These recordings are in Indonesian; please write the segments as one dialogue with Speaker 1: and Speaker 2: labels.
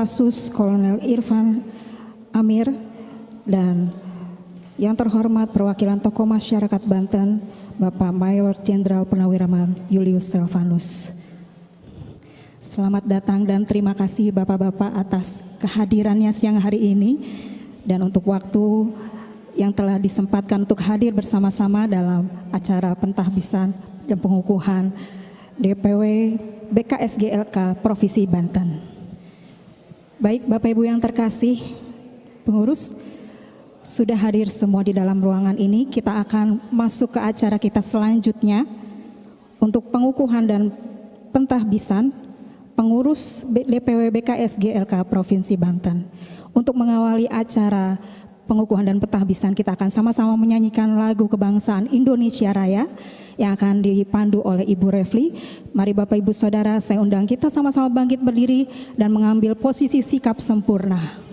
Speaker 1: Kopassus Kolonel Irfan Amir, dan yang terhormat perwakilan tokoh masyarakat Banten, Bapak Mayor Jenderal Purnawirawan Julius Silvanus. Selamat datang dan terima kasih Bapak-Bapak atas kehadirannya siang hari ini dan untuk waktu yang telah disempatkan untuk hadir bersama-sama dalam acara pentahbisan dan pengukuhan DPW BKSG LK Provinsi Banten. Baik Bapak Ibu yang terkasih, pengurus sudah hadir semua di dalam ruangan ini. Kita akan masuk ke acara kita selanjutnya untuk pengukuhan dan pentahbisan pengurus DPW BKSG LK Provinsi Banten. Untuk mengawali acara pengukuhan dan pentahbisan, kita akan sama-sama menyanyikan lagu kebangsaan Indonesia Raya yang akan dipandu oleh Ibu Refli. Mari Bapak Ibu Saudara, saya undang kita sama-sama bangkit berdiri dan mengambil posisi sikap sempurna.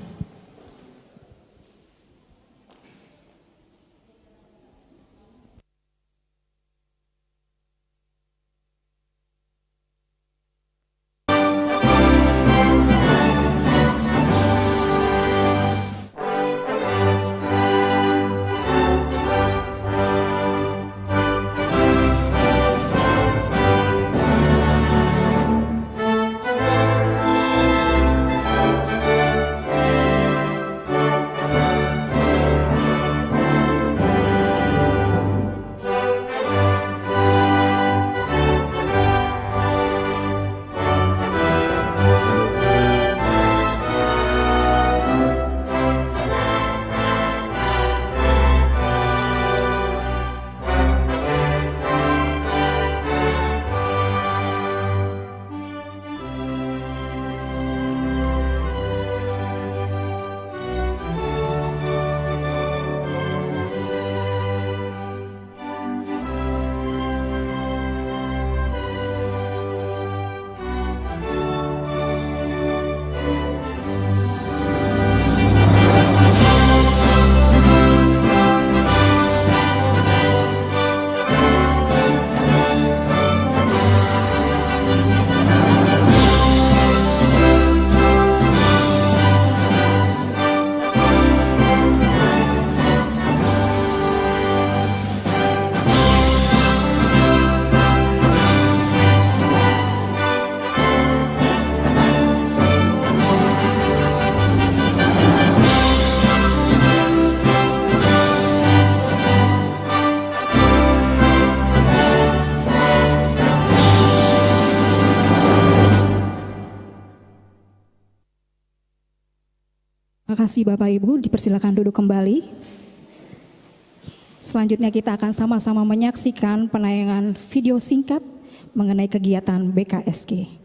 Speaker 1: Terima kasih Bapak Ibu, dipersilakan duduk kembali. Selanjutnya kita akan sama-sama menyaksikan penayangan video singkat mengenai kegiatan BKSG.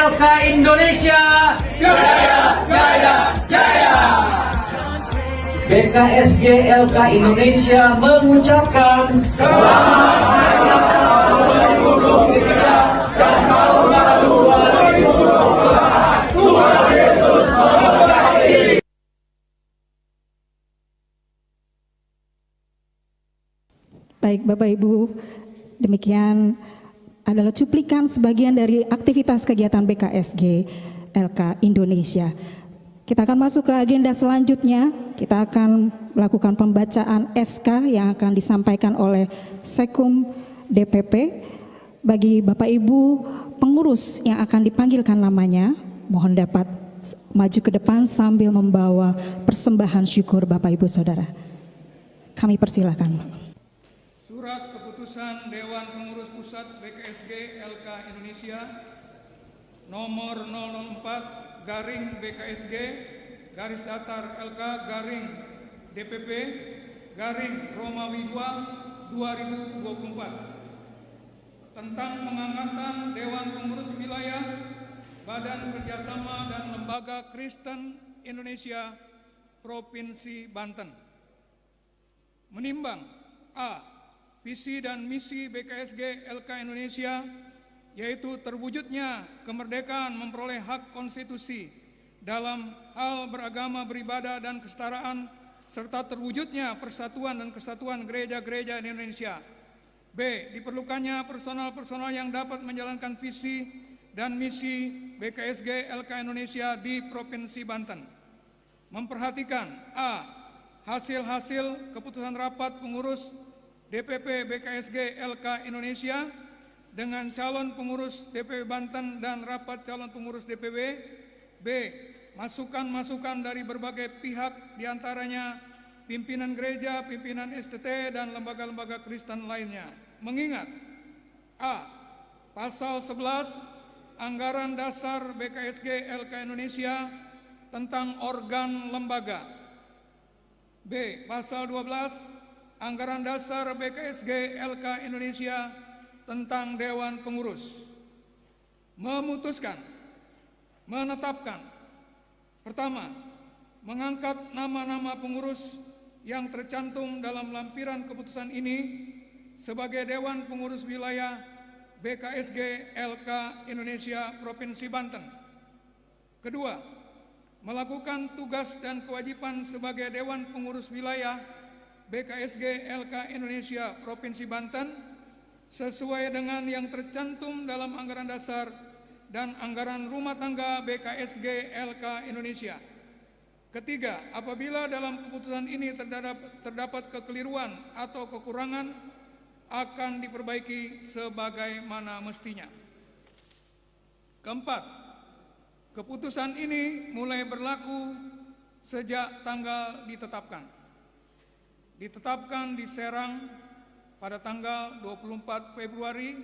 Speaker 2: LK Indonesia Jaya Jaya Jaya. BKSG LK Indonesia mengucapkan selamat hari ulang tahun 2023 dan tahun baru 2024. Tuhan Yesus memberkati.
Speaker 1: Baik Bapak Ibu, demikian adalah cuplikan sebagian dari aktivitas kegiatan BKSG LK Indonesia. Kita akan masuk ke agenda selanjutnya. Kita akan melakukan pembacaan SK yang akan disampaikan oleh Sekum DPP. Bagi Bapak Ibu pengurus yang akan dipanggilkan namanya, mohon dapat maju ke depan sambil membawa persembahan syukur Bapak Ibu Saudara. Kami persilakan.
Speaker 3: Surat Keputusan Dewan Pengurus Pusat BKSG LK Indonesia nomor 004/BKSG garis datar LK garing DPP garing Romawi 2 2024 tentang pengangkatan Dewan Pengurus Wilayah Badan Kerjasama dan Lembaga Kristen Indonesia Provinsi Banten. Menimbang A. Visi dan misi BKSG LK Indonesia, yaitu terwujudnya kemerdekaan memperoleh hak konstitusi dalam hal beragama, beribadah, dan kesetaraan, serta terwujudnya persatuan dan kesatuan gereja-gereja di Indonesia. B. Diperlukannya personal-personal yang dapat menjalankan visi dan misi BKSG LK Indonesia di Provinsi Banten. Memperhatikan A. Hasil-hasil keputusan rapat pengurus DPP BKSG LK Indonesia dengan calon pengurus DPP Banten dan rapat calon pengurus DPW. B. Masukan-masukan dari berbagai pihak, diantaranya pimpinan gereja, pimpinan STT, dan lembaga-lembaga Kristen lainnya. Mengingat A. Pasal 11 Anggaran Dasar BKSG LK Indonesia tentang organ lembaga. B. Pasal 12 Anggaran Dasar BKSG LK Indonesia tentang Dewan Pengurus. Memutuskan, menetapkan, pertama, mengangkat nama-nama pengurus yang tercantum dalam lampiran keputusan ini sebagai Dewan Pengurus Wilayah BKSG LK Indonesia Provinsi Banten. Kedua, melakukan tugas dan kewajiban sebagai Dewan Pengurus Wilayah BKSG LK Indonesia Provinsi Banten sesuai dengan yang tercantum dalam anggaran dasar dan anggaran rumah tangga BKSG LK Indonesia. Ketiga, apabila dalam keputusan ini terdapat kekeliruan atau kekurangan, akan diperbaiki sebagaimana mestinya. Keempat, keputusan ini mulai berlaku sejak tanggal ditetapkan di Serang pada tanggal 24 Februari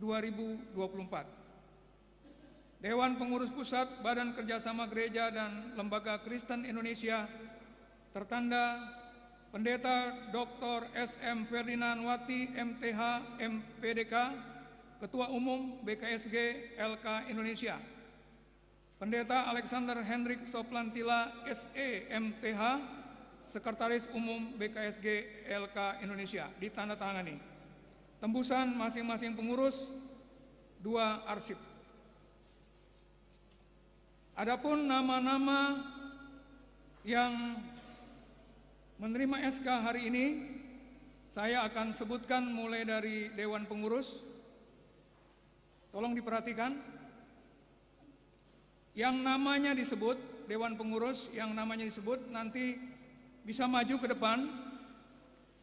Speaker 3: 2024. Dewan Pengurus Pusat Badan Kerjasama Gereja dan Lembaga Kristen Indonesia tertanda Pendeta Dr. S.M. Ferdinand Wati MTH MPDK, Ketua Umum BKSG LK Indonesia. Pendeta Alexander Hendrik Soplantila SE MTH, Sekretaris Umum BKSG LK Indonesia, ditandatangani. Tembusan masing-masing pengurus 2 arsip. Adapun nama-nama yang menerima SK hari ini, saya akan sebutkan mulai dari Dewan Pengurus. Tolong diperhatikan. Yang namanya disebut, Dewan Pengurus yang namanya disebut nanti bisa maju ke depan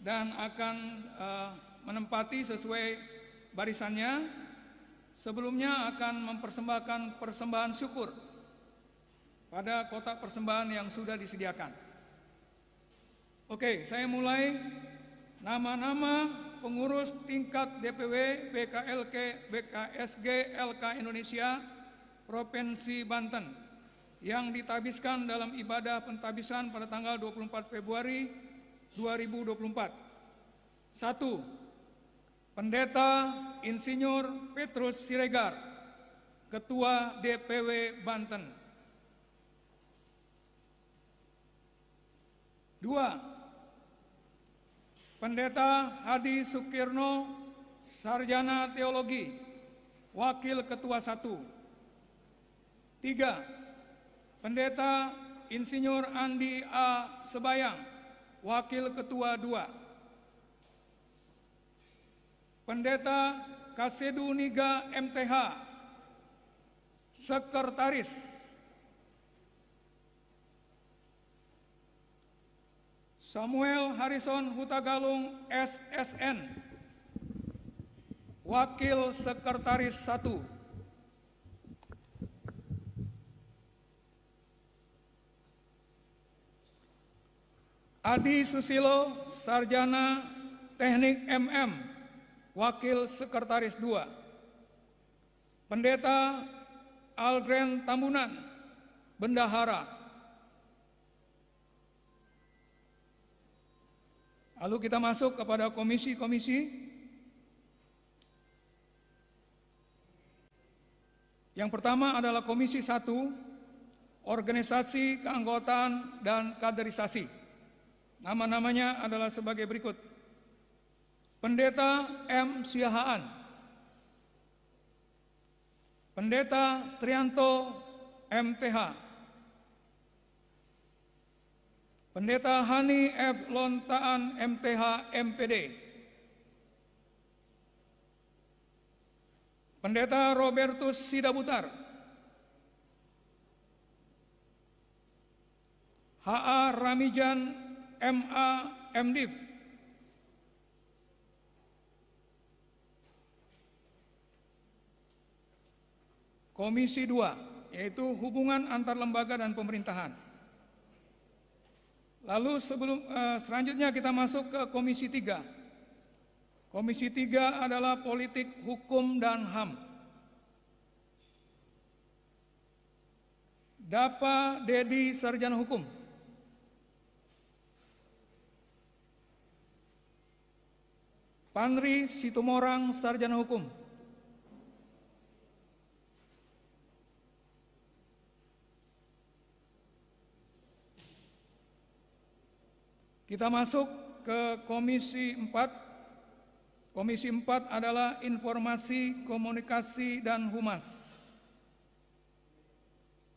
Speaker 3: dan akan menempati sesuai barisannya. Sebelumnya akan mempersembahkan persembahan syukur pada kotak persembahan yang sudah disediakan. Oke, saya mulai. Nama-nama pengurus tingkat DPW BKSG LK Indonesia Provinsi Banten yang ditabiskan dalam ibadah pentabisan pada tanggal 24 Februari 2024. 1. Pendeta Insinyur Petrus Siregar, Ketua DPW Banten. 2. Pendeta Hadi Sukirno, Sarjana Teologi, Wakil Ketua 1. 3. Pendeta Insinyur Andi A. Sebayang, Wakil Ketua 2. Pendeta Kasedu Niga MTH, Sekretaris. Samuel Harrison Hutagalung SSN, Wakil Sekretaris 1. Adi Susilo, Sarjana Teknik MM, Wakil Sekretaris 2. Pendeta Algren Tambunan, Bendahara, Lalu kita masuk kepada komisi-komisi. Yang pertama adalah Komisi 1, Organisasi, Keanggotaan, dan Kaderisasi. Nama-namanya adalah sebagai berikut. Pendeta M. Siahaan, Pendeta Strianto MTH, Pendeta Hani F. Lontaan MTH MPD, Pendeta Robertus Sidabutar, H.A. Ramijan M.A. MDiv, Komisi 2, yaitu Hubungan Antar Lembaga dan Pemerintahan. Lalu selanjutnya kita masuk ke Komisi 3. Komisi 3 adalah Politik, Hukum, dan HAM. Dapa Dedi, Sarjana Hukum. Panri Situmorang, Sarjana Hukum. Kita masuk ke Komisi 4. Komisi 4 adalah Informasi, Komunikasi, dan Humas.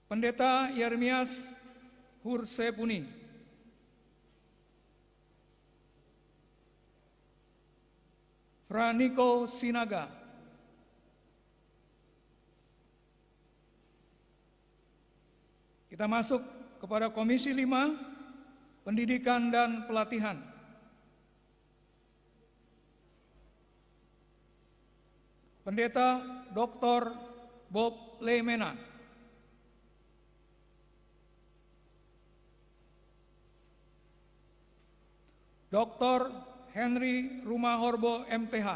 Speaker 3: Pendeta Yermias Hursepuni. Franiko Sinaga. Kita masuk kepada Komisi 5, Pendidikan dan Pelatihan. Pendeta Dr. Bob Lemena. Dr. Henry Rumahorbo MTH.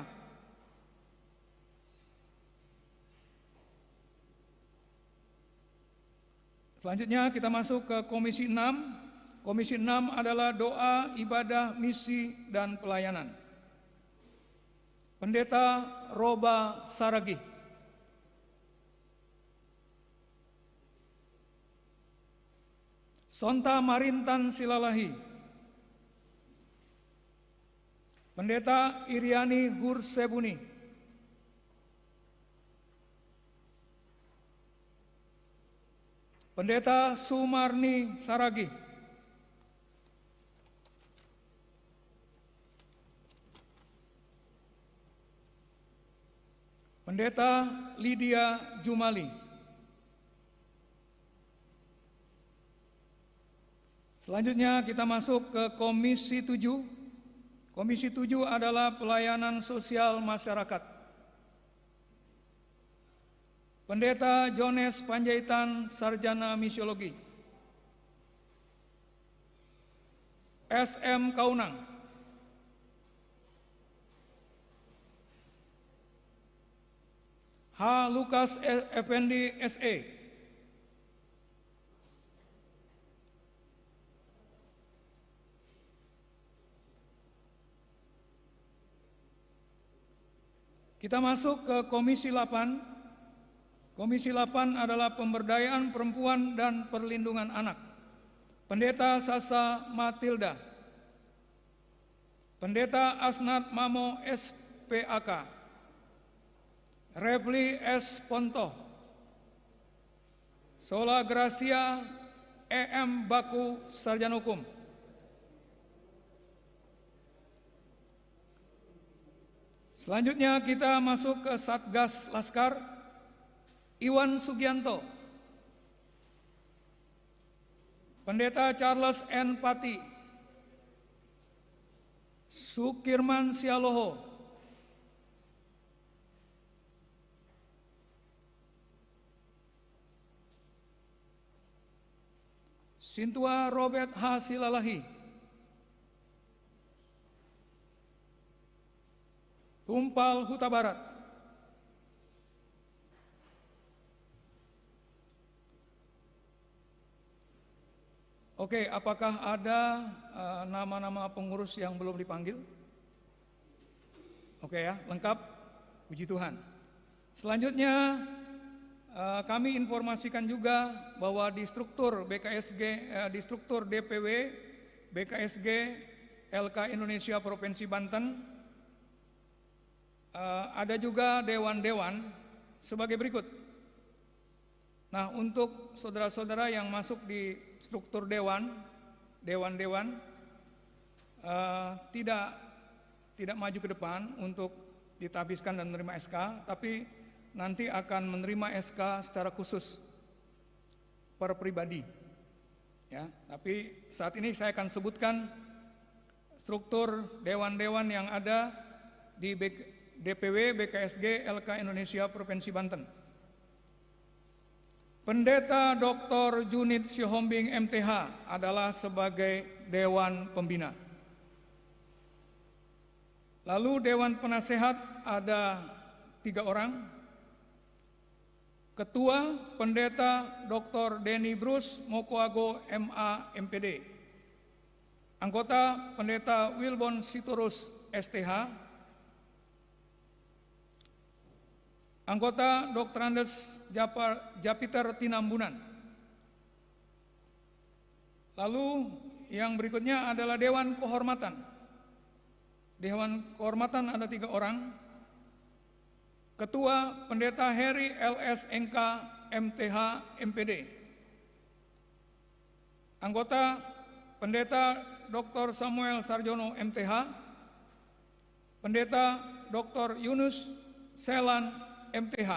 Speaker 3: Selanjutnya kita masuk ke Komisi 6. Komisi 6 adalah Doa, Ibadah, Misi, dan Pelayanan. Pendeta Roba Saragi. Sonta Marintan Silalahi. Pendeta Iriani Hursebuni. Pendeta Sumarni Saragi. Pendeta Lydia Jumali. Selanjutnya kita masuk ke Komisi 7. Komisi 7 adalah Pelayanan Sosial Masyarakat. Pendeta Jones Panjaitan, Sarjana Misiologi. SM Kaunang. H. Lukas Effendi SE. Kita masuk ke Komisi 8. Komisi 8 adalah Pemberdayaan Perempuan dan Perlindungan Anak. Pendeta Sasa Matilda. Pendeta Asnat Mamo SPAK. Refli S. Ponto. Sola Gracia EM Baku, Sarjana Hukum. Selanjutnya kita masuk ke Satgas Laskar. Iwan Sugianto. Pendeta Charles N. Pati. Sukirman Sialoho. Sintua Robert H. Silalahi. Tumpal Huta Barat. Oke, apakah ada nama-nama pengurus yang belum dipanggil? Oke ya, lengkap. Puji Tuhan. Selanjutnya kami informasikan juga bahwa di struktur BKSG, di struktur DPW BKSG LK Indonesia Provinsi Banten ada juga dewan-dewan sebagai berikut. Nah, untuk saudara-saudara yang masuk di struktur dewan-dewan tidak maju ke depan untuk ditabiskan dan menerima SK, tapi nanti akan menerima SK secara khusus per pribadi. Ya, tapi saat ini saya akan sebutkan struktur dewan-dewan yang ada di DPW BKSG LK Indonesia Provinsi Banten. Pendeta Dr. Junid Sihombing MTH adalah sebagai Dewan Pembina. Lalu Dewan Penasehat ada 3 orang. Ketua Pendeta Dr. Denny Bruce Mokoago MA MPD. Anggota Pendeta Wilbon Sitorus STH. Anggota Dr. Andes Japiter Tinambunan. Lalu yang berikutnya adalah Dewan Kehormatan. Dewan Kehormatan ada 3 orang. Ketua Pendeta Heri LS NK MTH MPD. Anggota Pendeta Dr. Samuel Sarjono MTH. Pendeta Dr. Yunus Selan MTH.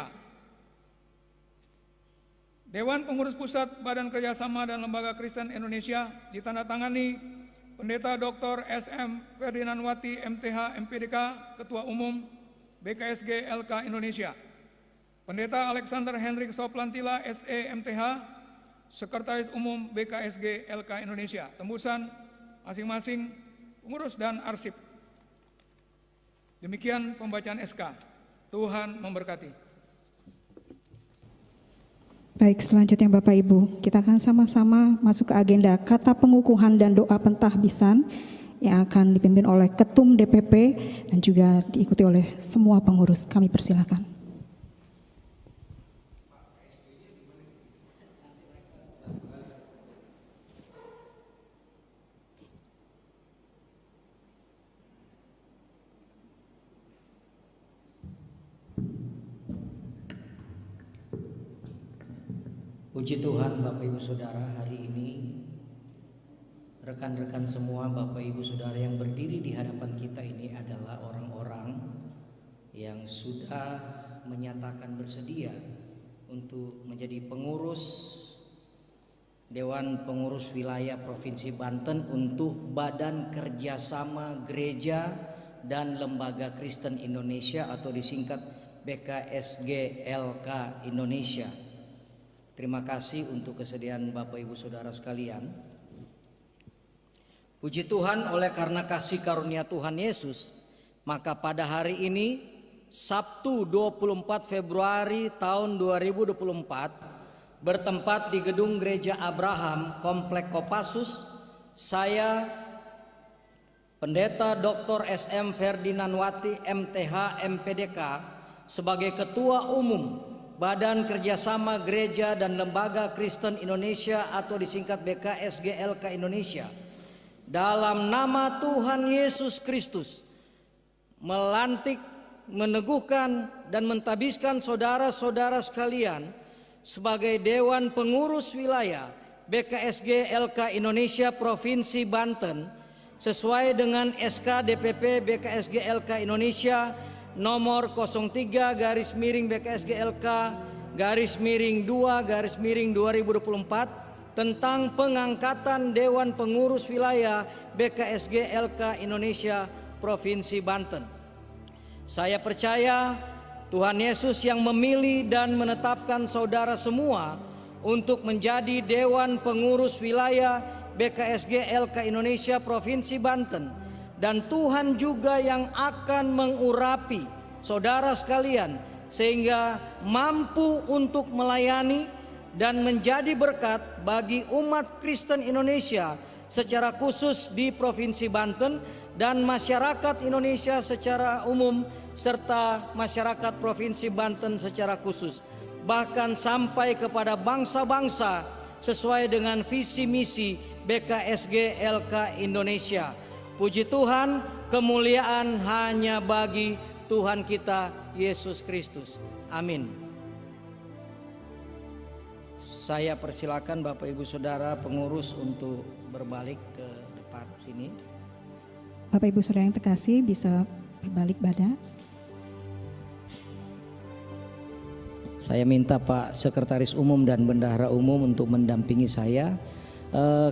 Speaker 3: Dewan Pengurus Pusat Badan Kerjasama dan Lembaga Kristen Indonesia ditandatangani Pendeta Dr. SM Ferdinandwati MTH MPDK, Ketua Umum BKSG LK Indonesia. Pendeta Alexander Hendrik Soplantila SE MTH, Sekretaris Umum BKSG LK Indonesia. Tembusan masing-masing pengurus dan arsip. Demikian pembacaan SK. Tuhan memberkati.
Speaker 1: Baik, selanjutnya Bapak Ibu, kita akan sama-sama masuk ke agenda kata pengukuhan dan doa pentahbisan yang akan dipimpin oleh Ketum DPP dan juga diikuti oleh semua pengurus. Kami persilakan.
Speaker 4: Puji Tuhan, Bapak Ibu Saudara, hari ini rekan-rekan semua, Bapak Ibu Saudara yang berdiri di hadapan kita ini adalah orang-orang yang sudah menyatakan bersedia untuk menjadi pengurus Dewan Pengurus Wilayah Provinsi Banten untuk Badan Kerjasama Gereja dan Lembaga Kristen Indonesia atau disingkat BKSG LK Indonesia. Terima kasih untuk kesediaan Bapak Ibu Saudara sekalian. Puji Tuhan, oleh karena kasih karunia Tuhan Yesus, maka pada hari ini Sabtu 24 Februari tahun 2024 bertempat di Gedung Gereja Abraham Komplek Kopassus, saya Pendeta Dr. SM Ferdinandwati MTH MPDK sebagai Ketua Umum Badan Kerjasama Gereja dan Lembaga Kristen Indonesia atau disingkat BKSG LK Indonesia, dalam nama Tuhan Yesus Kristus melantik, meneguhkan dan mentabiskan saudara-saudara sekalian sebagai Dewan Pengurus Wilayah BKSG LK Indonesia Provinsi Banten sesuai dengan SK DPP BKSG LK Indonesia nomor 03-BKSG-LK-2-2024 tentang pengangkatan Dewan Pengurus Wilayah BKSG LK Indonesia Provinsi Banten. Saya percaya Tuhan Yesus yang memilih dan menetapkan saudara semua untuk menjadi Dewan Pengurus Wilayah BKSG LK Indonesia Provinsi Banten, dan Tuhan juga yang akan mengurapi saudara sekalian sehingga mampu untuk melayani dan menjadi berkat bagi umat Kristen Indonesia secara khusus di Provinsi Banten dan masyarakat Indonesia secara umum serta masyarakat Provinsi Banten secara khusus, bahkan sampai kepada bangsa-bangsa sesuai dengan visi misi BKSG LK Indonesia. Puji Tuhan, kemuliaan hanya bagi Tuhan kita Yesus Kristus. Amin. Saya persilakan Bapak Ibu Saudara pengurus untuk berbalik ke depan sini.
Speaker 1: Bapak Ibu Saudara yang terkasih bisa berbalik badan.
Speaker 4: Saya minta Pak Sekretaris Umum dan Bendahara Umum untuk mendampingi saya.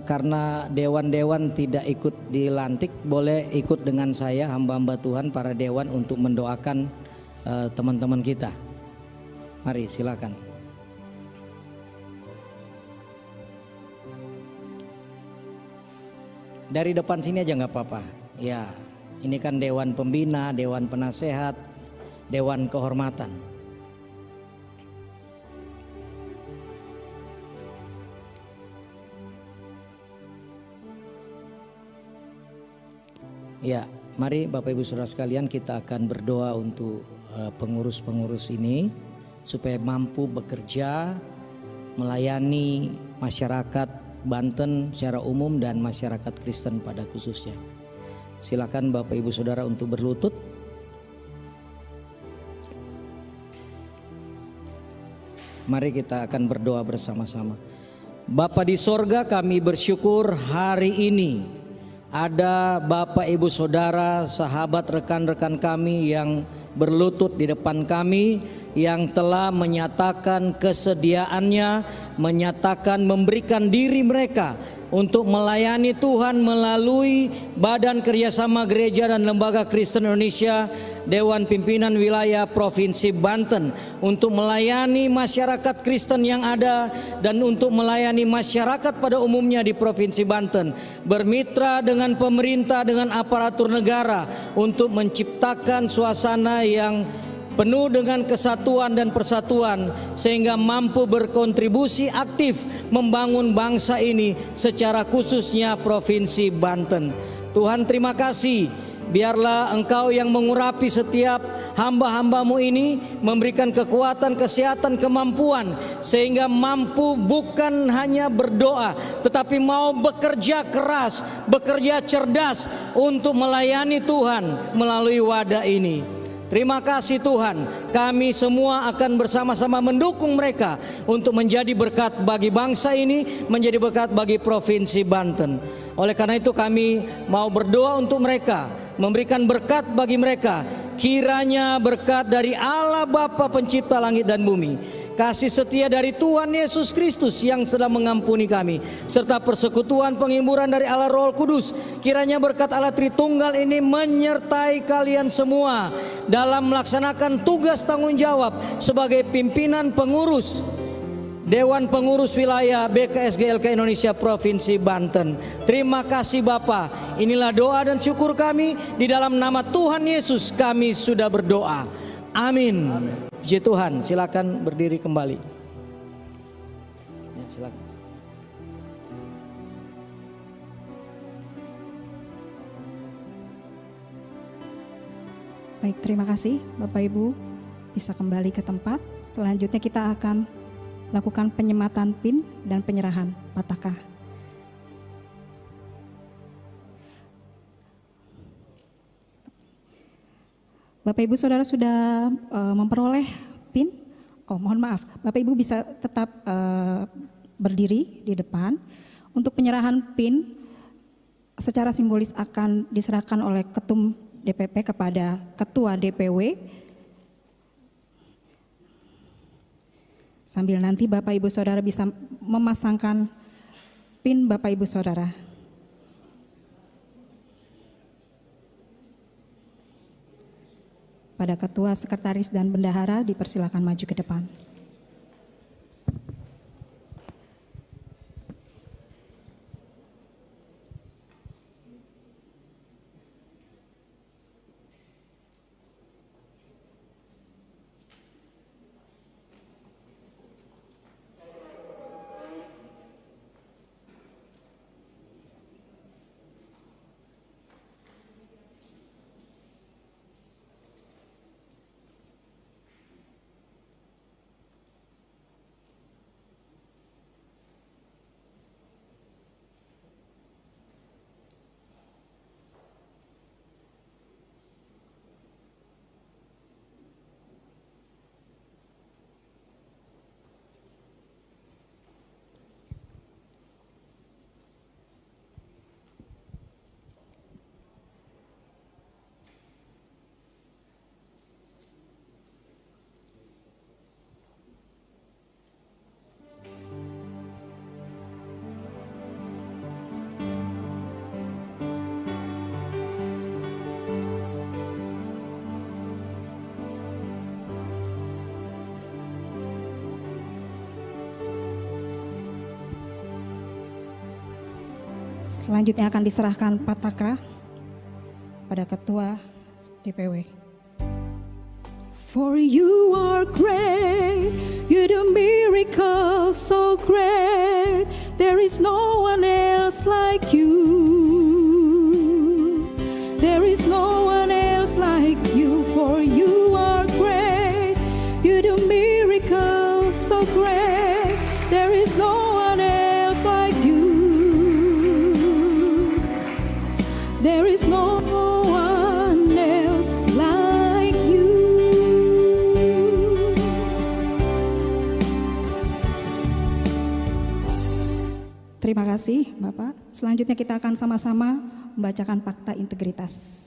Speaker 4: Karena dewan-dewan tidak ikut dilantik, boleh ikut dengan saya hamba-hamba Tuhan para dewan untuk mendoakan teman-teman kita. Mari silakan. Dari depan sini aja nggak apa-apa. Ya, ini kan dewan pembina, dewan penasehat, dewan kehormatan. Ya, mari Bapak Ibu Saudara sekalian, kita akan berdoa untuk pengurus-pengurus ini supaya mampu bekerja melayani masyarakat Banten secara umum dan masyarakat Kristen pada khususnya. Silakan Bapak Ibu Saudara untuk berlutut. Mari kita akan berdoa bersama-sama. Bapa di sorga, kami bersyukur hari ini ada Bapak Ibu Saudara, sahabat rekan-rekan kami yang berlutut di depan kami, yang telah menyatakan kesediaannya, menyatakan memberikan diri mereka untuk melayani Tuhan melalui Badan Kerjasama Gereja dan Lembaga Kristen Indonesia Dewan Pimpinan Wilayah Provinsi Banten, untuk melayani masyarakat Kristen yang ada dan untuk melayani masyarakat pada umumnya di Provinsi Banten, bermitra dengan pemerintah, dengan aparatur negara untuk menciptakan suasana yang penuh dengan kesatuan dan persatuan sehingga mampu berkontribusi aktif membangun bangsa ini, secara khususnya Provinsi Banten. Tuhan, terima kasih. Biarlah Engkau yang mengurapi setiap hamba-hambamu ini, memberikan kekuatan, kesehatan, kemampuan, sehingga mampu bukan hanya berdoa, tetapi mau bekerja keras, bekerja cerdas untuk melayani Tuhan melalui wadah ini. Terima kasih Tuhan, kami semua akan bersama-sama mendukung mereka untuk menjadi berkat bagi bangsa ini, menjadi berkat bagi Provinsi Banten. Oleh karena itu kami mau berdoa untuk mereka, memberikan berkat bagi mereka. Kiranya berkat dari Allah Bapa Pencipta langit dan bumi, kasih setia dari Tuhan Yesus Kristus yang sedang mengampuni kami, serta persekutuan penghiburan dari Allah Roh Kudus, kiranya berkat Allah Tritunggal ini menyertai kalian semua dalam melaksanakan tugas tanggung jawab sebagai pimpinan pengurus Dewan Pengurus Wilayah BKSG LK Indonesia Provinsi Banten. Terima kasih Bapa. Inilah doa dan syukur kami, di dalam nama Tuhan Yesus kami sudah berdoa. Amin. Puji Tuhan, silakan berdiri kembali. Ya, silakan.
Speaker 1: Baik, terima kasih Bapak Ibu, bisa kembali ke tempat. Selanjutnya kita akan lakukan penyematan PIN dan penyerahan patakah. Bapak Ibu Saudara sudah memperoleh PIN? Oh, mohon maaf, Bapak Ibu bisa tetap berdiri di depan. Untuk penyerahan PIN secara simbolis akan diserahkan oleh Ketum DPP kepada Ketua DPW. Sambil nanti Bapak Ibu Saudara bisa memasangkan PIN Bapak Ibu Saudara. Pada Ketua, Sekretaris, dan Bendahara dipersilakan maju ke depan. Selanjutnya akan diserahkan Pataka pada Ketua DPW. For you are great, you do miracles so great, there is no one else like you. There is no one else like you, for you are great, you do miracles so great, there is no one else like you. There is no one else like you. Terima kasih Bapak. Selanjutnya kita akan sama-sama membacakan fakta integritas.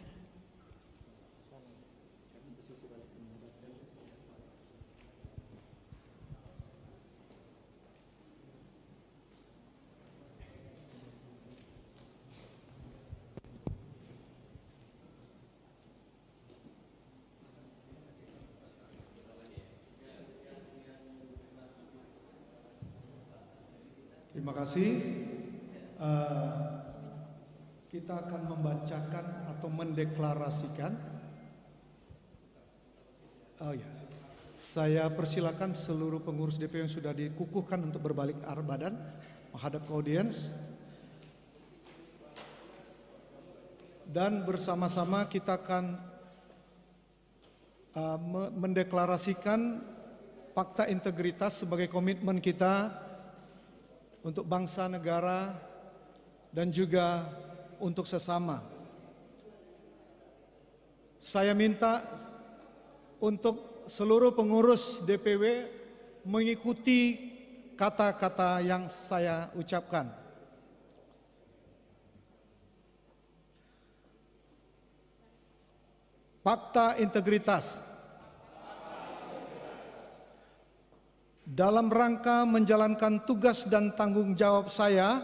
Speaker 5: Terima kasih. Kita akan membacakan atau mendeklarasikan. Saya persilakan seluruh pengurus DPW yang sudah dikukuhkan untuk berbalik arah badan menghadap ke audiens. Dan bersama-sama kita akan mendeklarasikan fakta integritas sebagai komitmen kita untuk bangsa, negara, dan juga untuk sesama. Saya minta untuk seluruh pengurus DPW mengikuti kata-kata yang saya ucapkan. Fakta integritas. Dalam rangka menjalankan tugas dan tanggung jawab saya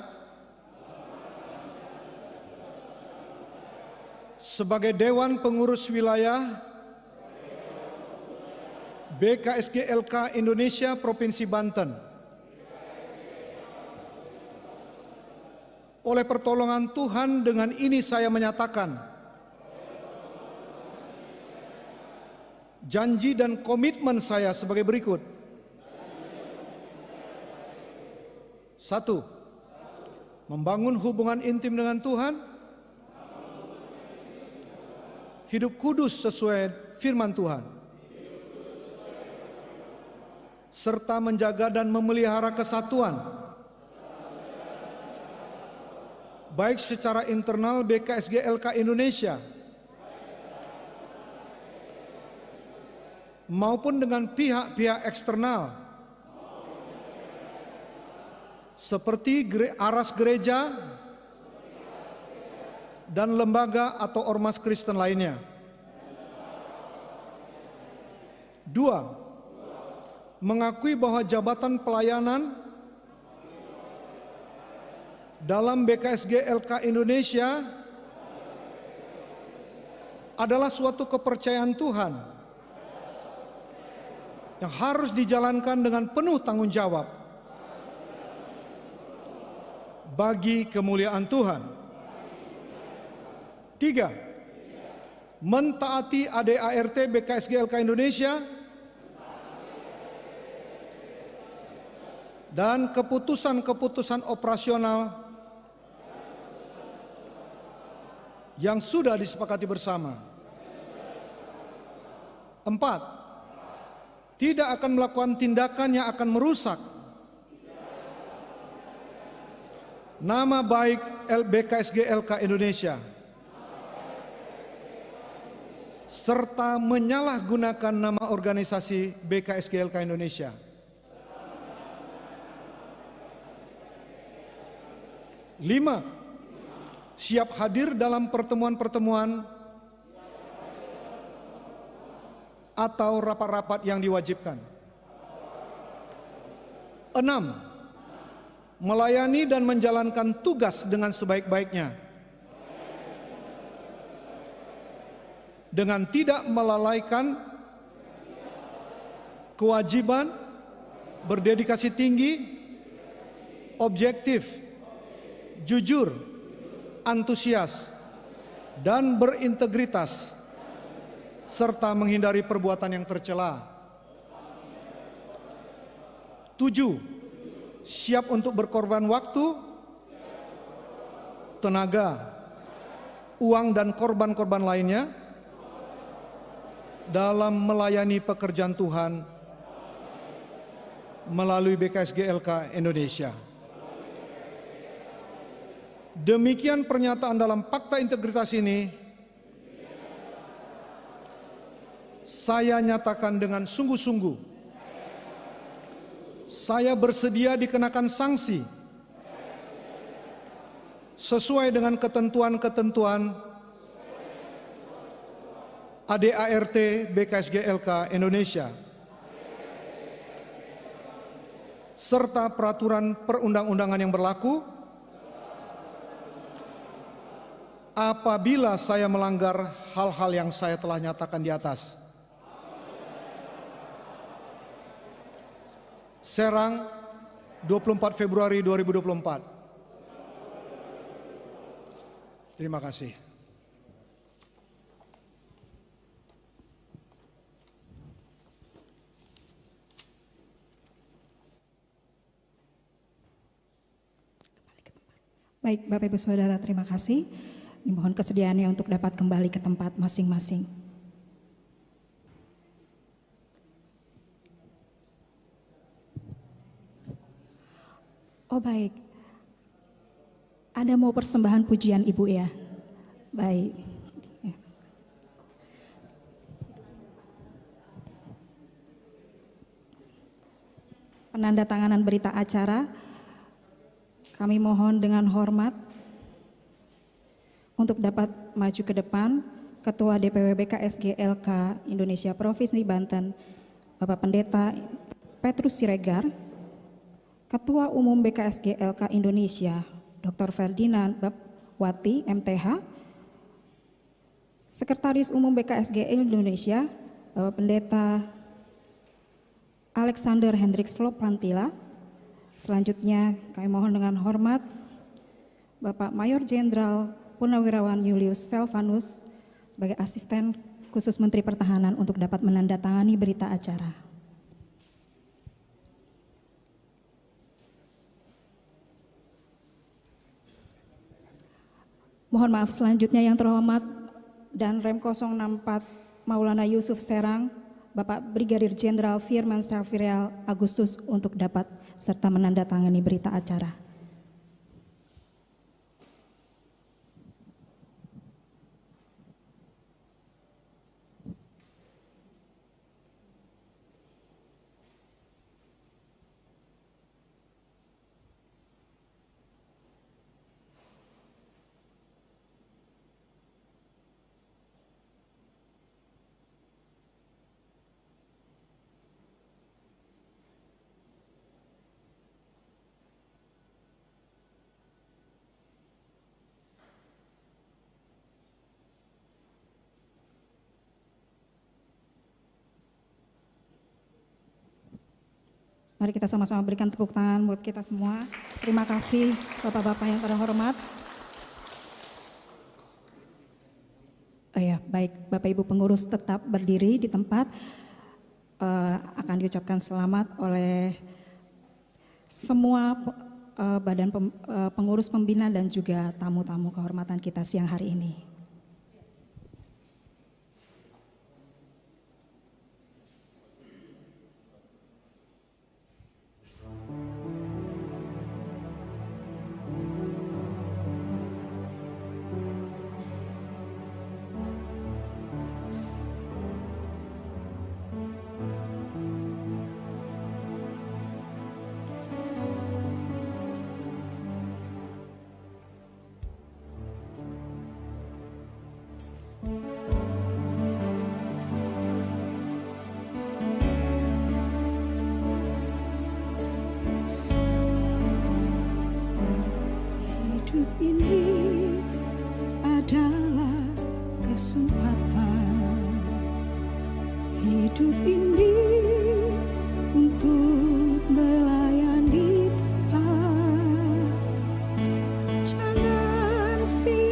Speaker 5: sebagai Dewan Pengurus Wilayah BKSG LK Indonesia Provinsi Banten, oleh pertolongan Tuhan dengan ini saya menyatakan janji dan komitmen saya sebagai berikut. 1. Membangun hubungan intim dengan Tuhan, hidup kudus sesuai firman Tuhan, serta menjaga dan memelihara kesatuan, baik secara internal BKSG LK Indonesia maupun dengan pihak-pihak eksternal, seperti aras gereja dan lembaga atau ormas Kristen lainnya. 2. Mengakui bahwa jabatan pelayanan dalam BKSG LK Indonesia adalah suatu kepercayaan Tuhan yang harus dijalankan dengan penuh tanggung jawab bagi kemuliaan Tuhan. 3. Mentaati ADART BKSG LK Indonesia dan keputusan-keputusan operasional yang sudah disepakati bersama. 4. Tidak akan melakukan tindakan yang akan merusak nama baik BKSG LK Indonesia serta menyalahgunakan nama organisasi BKSG LK Indonesia. 5. Siap hadir dalam pertemuan-pertemuan atau rapat-rapat yang diwajibkan. 6. Melayani dan menjalankan tugas dengan sebaik-baiknya, dengan tidak melalaikan kewajiban, berdedikasi tinggi, objektif, jujur, antusias, dan berintegritas, serta menghindari perbuatan yang tercela. 7. Siap untuk berkorban waktu, tenaga, uang dan korban-korban lainnya dalam melayani pekerjaan Tuhan melalui BKSG LK Indonesia. Demikian pernyataan dalam Fakta Integritas ini saya nyatakan dengan sungguh-sungguh saya bersedia dikenakan sanksi sesuai dengan ketentuan-ketentuan ADART BKSG LK Indonesia serta peraturan perundang-undangan yang berlaku apabila saya melanggar hal-hal yang saya telah nyatakan di atas. Serang, 24 Februari 2024. Terima kasih.
Speaker 1: Baik, Bapak Ibu Saudara, terima kasih. Dimohon kesediaannya untuk dapat kembali ke tempat masing-masing. Oh baik, ada mau persembahan pujian Ibu ya? Baik. Ya. Penandatanganan berita acara, kami mohon dengan hormat untuk dapat maju ke depan Ketua DPW BKSG LK Indonesia Provinsi Banten, Bapak Pendeta Petrus Siregar, Ketua Umum BKSG LK Indonesia, Dr. Ferdinand Babwati, MTH, Sekretaris Umum BKSG Indonesia, Bapak Pendeta Alexander Hendrik Sloprantila. Selanjutnya kami mohon dengan hormat Bapak Mayor Jenderal Purnawirawan Julius Selvanus sebagai Asisten Khusus Menteri Pertahanan untuk dapat menandatangani berita acara. Mohon maaf selanjutnya yang terhormat dan Rem 064 Maulana Yusuf Serang, Bapak Brigadir Jenderal Firman Syafrial Agustus untuk dapat serta menandatangani berita acara. Mari kita sama-sama berikan tepuk tangan buat kita semua. Terima kasih Bapak-Bapak yang terhormat. Oh ya, baik Bapak Ibu pengurus tetap berdiri di tempat. Akan diucapkan selamat oleh semua badan pengurus pembina dan juga tamu-tamu kehormatan kita siang hari ini.
Speaker 6: Hidup ini adalah kesempatan. Hidup ini untuk melayani Tuhan. Jangan sia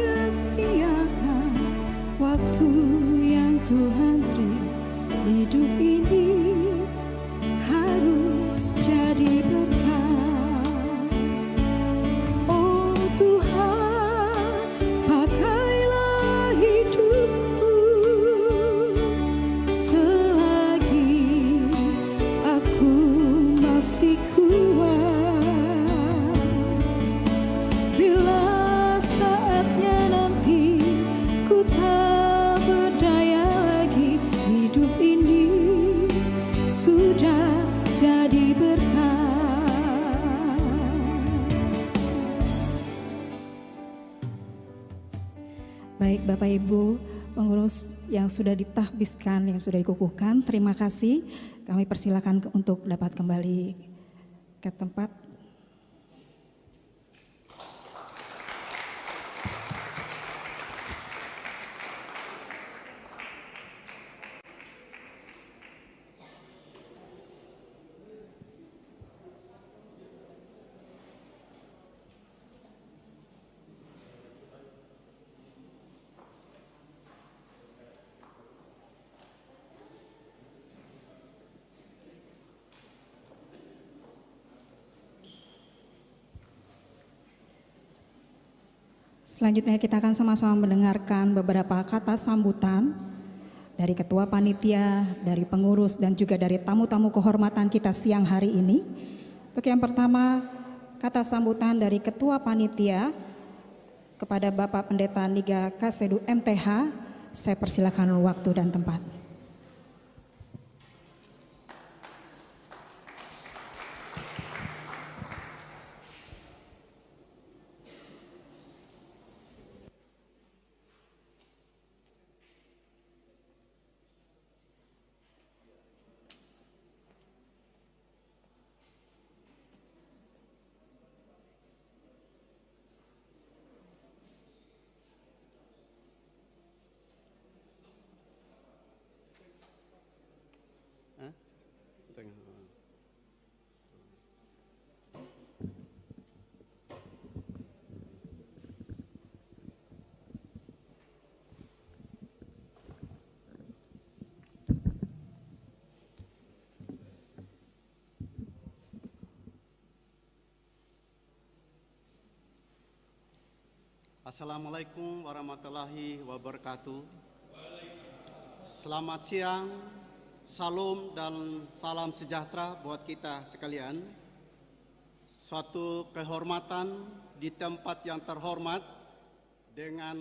Speaker 1: Baik Bapak Ibu pengurus yang sudah ditahbiskan, yang sudah dikukuhkan, terima kasih. Kami persilakan untuk dapat kembali ke tempat. Selanjutnya kita akan sama-sama mendengarkan beberapa kata sambutan dari Ketua Panitia, dari pengurus, dan juga dari tamu-tamu kehormatan kita siang hari ini. Untuk yang pertama, kata sambutan dari Ketua Panitia kepada Bapak Pendeta Niga Kasedu MTH. Saya persilakan waktu dan tempat.
Speaker 7: Assalamualaikum warahmatullahi wabarakatuh. Selamat siang, salam dan salam sejahtera buat kita sekalian. Suatu kehormatan di tempat yang terhormat dengan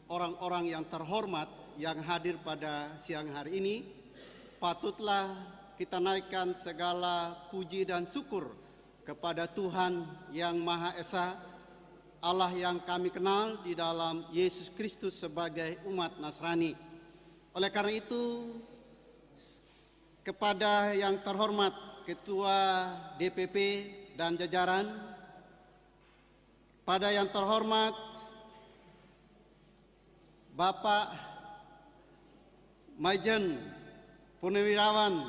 Speaker 7: orang-orang yang terhormat yang hadir pada siang hari ini. Patutlah kita naikkan segala puji dan syukur kepada Tuhan yang Maha Esa, Allah yang kami kenal di dalam Yesus Kristus sebagai umat Nasrani. Oleh karena itu, kepada yang terhormat Ketua DPP dan jajaran, pada yang terhormat Bapak Maijen Purnawirawan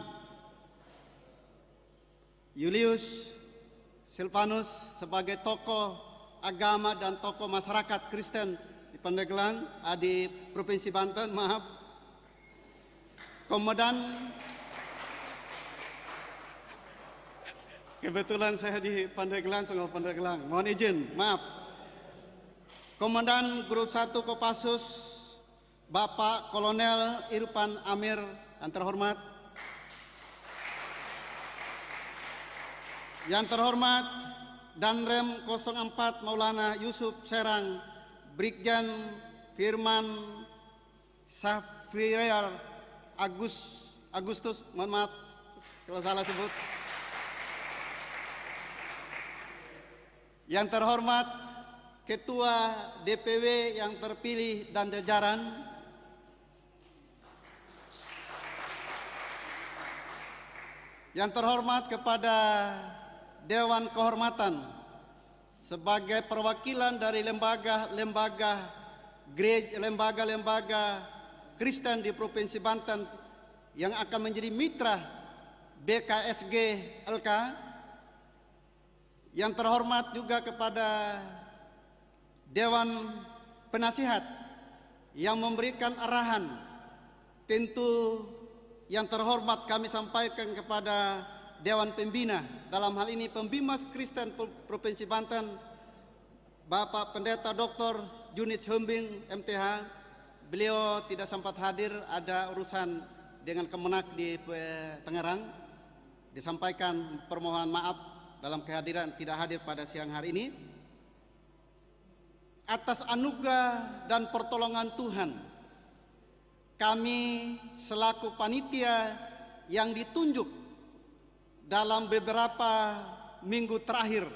Speaker 7: Julius Silvanus sebagai tokoh agama dan tokoh masyarakat Kristen di Pandeglang, di Provinsi Banten, Komandan, kebetulan saya di Pandeglang, Sungai Pandeglang, mohon izin, maaf. Komandan Grup 1 Kopassus, Bapak Kolonel Irfan Amir yang terhormat, yang terhormat Danrem 04 Maulana Yusuf Serang, Brigjen Firman Safriar Agustus, mohon maaf kalau salah sebut. Yang terhormat Ketua DPW yang terpilih dan jajaran, yang terhormat kepada Dewan Kehormatan sebagai perwakilan dari lembaga Kristen di Provinsi Banten yang akan menjadi mitra BKSG LK. Yang terhormat juga kepada Dewan Penasihat yang memberikan arahan. Tentu yang terhormat kami sampaikan kepada Dewan Pembina, dalam hal ini Pembimas Kristen Provinsi Banten, Bapak Pendeta Dr. Junit Humbing MTH. Beliau tidak sempat hadir, ada urusan dengan Kemenak di Tangerang. Disampaikan permohonan maaf dalam kehadiran tidak hadir pada siang hari ini. Atas anugerah dan pertolongan Tuhan, kami selaku panitia yang ditunjuk dalam beberapa minggu terakhir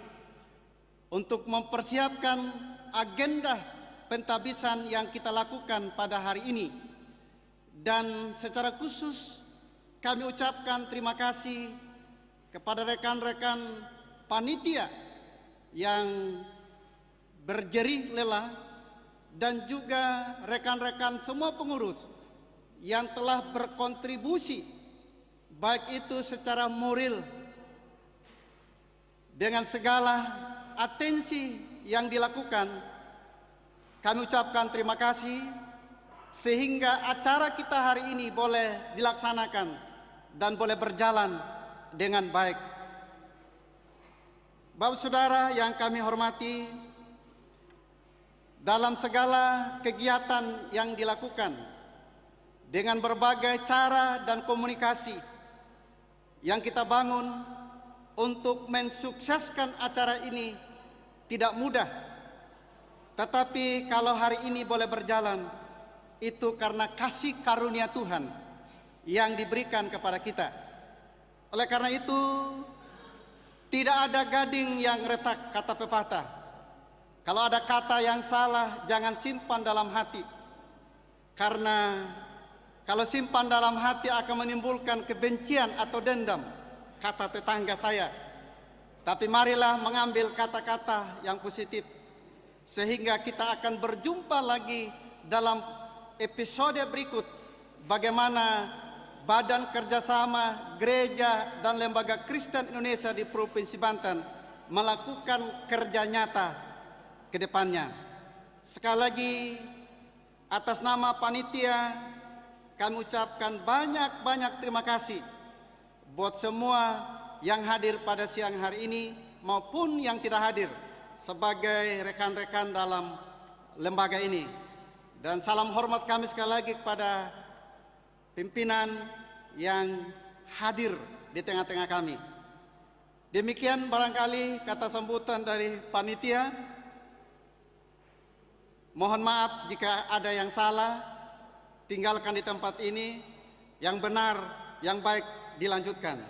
Speaker 7: untuk mempersiapkan agenda pentabisan yang kita lakukan pada hari ini. Dan secara khusus kami ucapkan terima kasih kepada rekan-rekan panitia yang berjerih lelah dan juga rekan-rekan semua pengurus yang telah berkontribusi baik itu secara moral dengan segala atensi yang dilakukan. Kami ucapkan terima kasih sehingga acara kita hari ini boleh dilaksanakan dan boleh berjalan dengan baik. Bapak Saudara yang kami hormati, dalam segala kegiatan yang dilakukan dengan berbagai cara dan komunikasi yang kita bangun untuk mensukseskan acara ini tidak mudah. Tetapi kalau hari ini boleh berjalan, itu karena kasih karunia Tuhan yang diberikan kepada kita. Oleh karena itu, tidak ada gading yang retak, kata pepatah. Kalau ada kata yang salah, jangan simpan dalam hati. Karena kalau simpan dalam hati akan menimbulkan kebencian atau dendam, kata tetangga saya. Tapi marilah mengambil kata-kata yang positif, sehingga kita akan berjumpa lagi dalam episode berikut bagaimana Badan Kerjasama Gereja dan Lembaga Kristen Indonesia di Provinsi Banten melakukan kerja nyata ke depannya. Sekali lagi, atas nama panitia kami ucapkan banyak-banyak terima kasih buat semua yang hadir pada siang hari ini maupun yang tidak hadir sebagai rekan-rekan dalam lembaga ini. Dan salam hormat kami sekali lagi kepada pimpinan yang hadir di tengah-tengah kami. Demikian barangkali kata sambutan dari panitia. Mohon maaf jika ada yang salah, tinggalkan di tempat ini. Yang benar, yang baik dilanjutkan.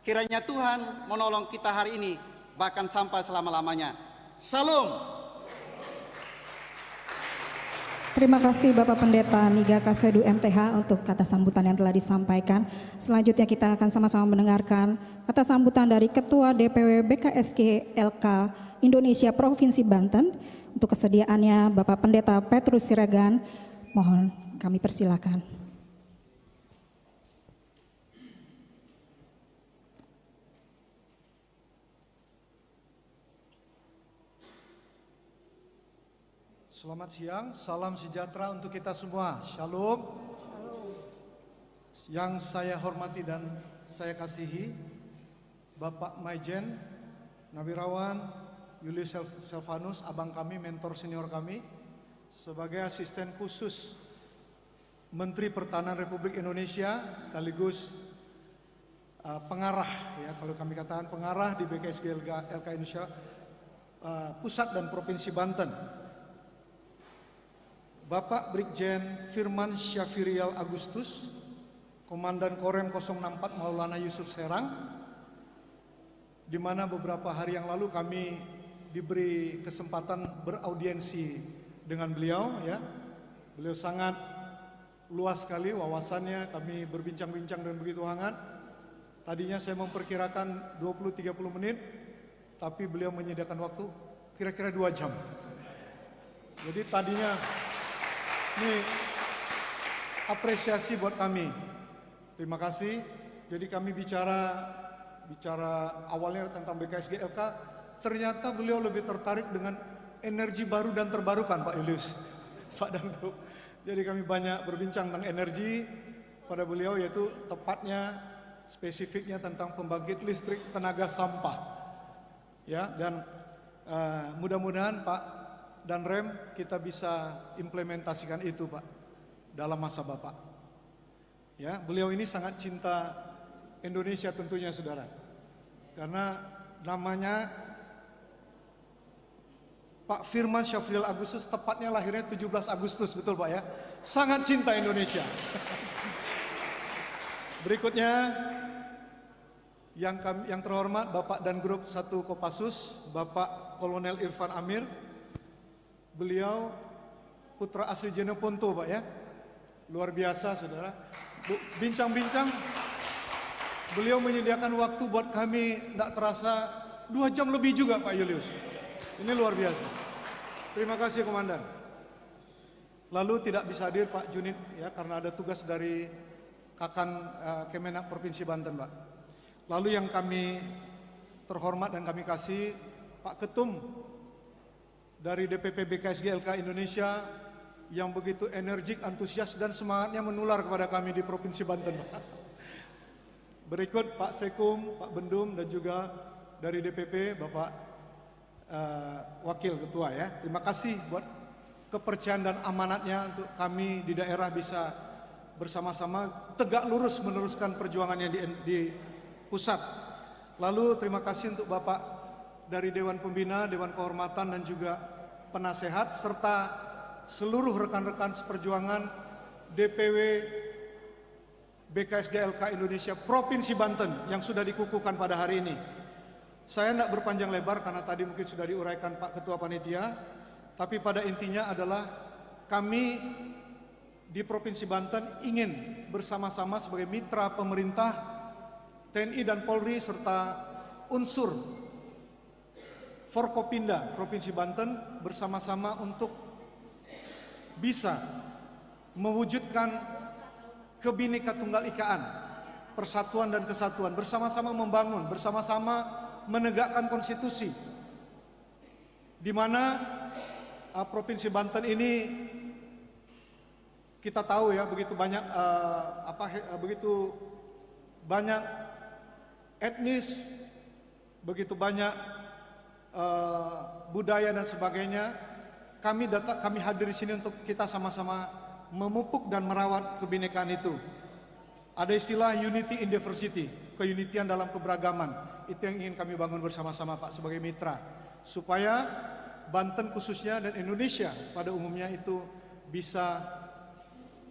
Speaker 7: Kiranya Tuhan menolong kita hari ini, bahkan sampai selama-lamanya. Salam.
Speaker 1: Terima kasih Bapak Pendeta Niga Kasedu MTH untuk kata sambutan yang telah disampaikan. Selanjutnya kita akan sama-sama mendengarkan kata sambutan dari Ketua DPW BKSG LK Indonesia Provinsi Banten. Untuk kesediaannya Bapak Pendeta Petrus Siregar, mohon kami persilakan.
Speaker 5: Selamat siang, salam sejahtera untuk kita semua. Shalom. Yang saya hormati dan saya kasihi, Bapak Maijen Nawirawan Julius Selvanus, abang kami, mentor senior kami, sebagai asisten khusus Menteri Pertahanan Republik Indonesia, sekaligus pengarah, ya kalau kami katakan pengarah di BKSG LK Indonesia Pusat dan Provinsi Banten. Bapak Brigjen Firman Syafirial Agustus, Komandan Korem 064 Maulana Yusuf Serang, di mana beberapa hari yang lalu kami diberi kesempatan beraudiensi dengan beliau. Ya, beliau sangat luas sekali wawasannya, kami berbincang-bincang dengan begitu hangat. Tadinya saya memperkirakan 20-30 menit, tapi beliau menyediakan waktu kira-kira 2 jam. Jadi tadinya ini apresiasi buat kami. Terima kasih. Jadi kami bicara awalnya tentang BKSG LK, ternyata beliau lebih tertarik dengan energi baru dan terbarukan, Pak Julius, Pak Danggub. Jadi kami banyak berbincang tentang energi pada beliau, yaitu tepatnya spesifiknya tentang pembangkit listrik tenaga sampah. Ya, dan mudah-mudahan Pak dan Rem kita bisa implementasikan itu, Pak, dalam masa Bapak. Ya, beliau ini sangat cinta Indonesia tentunya, saudara. Karena namanya Pak Firman Syafrial Agustus, tepatnya lahirnya 17 Agustus, betul Pak ya? Sangat cinta Indonesia. Berikutnya yang terhormat Bapak dan Grup 1 Kopassus, Bapak Kolonel Irfan Amir. Beliau putra asli Jeneponto Pak ya. Luar biasa saudara. Bincang-bincang, beliau menyediakan waktu buat kami tidak terasa 2 jam lebih juga Pak Julius. Ini luar biasa. Terima kasih Komandan. Lalu tidak bisa hadir Pak Junid ya karena ada tugas dari Kakan Kemenak Provinsi Banten Pak. Lalu yang kami terhormat dan kami kasih Pak Ketum dari DPP BKSG LK Indonesia yang begitu energik, antusias dan semangatnya menular kepada kami di Provinsi Banten. Berikut Pak Sekum, Pak Bendum dan juga dari DPP Bapak Wakil Ketua ya. Terima kasih buat kepercayaan dan amanatnya untuk kami di daerah bisa bersama-sama tegak lurus meneruskan perjuangannya di pusat. Lalu terima kasih untuk Bapak dari Dewan Pembina, Dewan Kehormatan dan juga penasehat serta seluruh rekan-rekan seperjuangan DPW BKSG LK Indonesia Provinsi Banten yang sudah dikukuhkan pada hari ini. Saya tidak berpanjang lebar karena tadi mungkin sudah diuraikan Pak Ketua Panitia, tapi pada intinya adalah kami di Provinsi Banten ingin bersama-sama sebagai mitra pemerintah, TNI dan Polri serta unsur Forkopimda Provinsi Banten bersama-sama untuk bisa mewujudkan Kebhinneka Tunggal Ikaan, persatuan dan kesatuan, bersama-sama membangun, bersama-sama menegakkan konstitusi, di mana Provinsi Banten ini kita tahu ya begitu banyak begitu banyak etnis, begitu banyak budaya dan sebagainya. Kami hadir di sini untuk kita sama-sama memupuk dan merawat kebinekaan itu. Ada istilah unity in diversity, keunitian dalam keberagaman. Itu yang ingin kami bangun bersama-sama Pak sebagai mitra, supaya Banten khususnya dan Indonesia pada umumnya itu bisa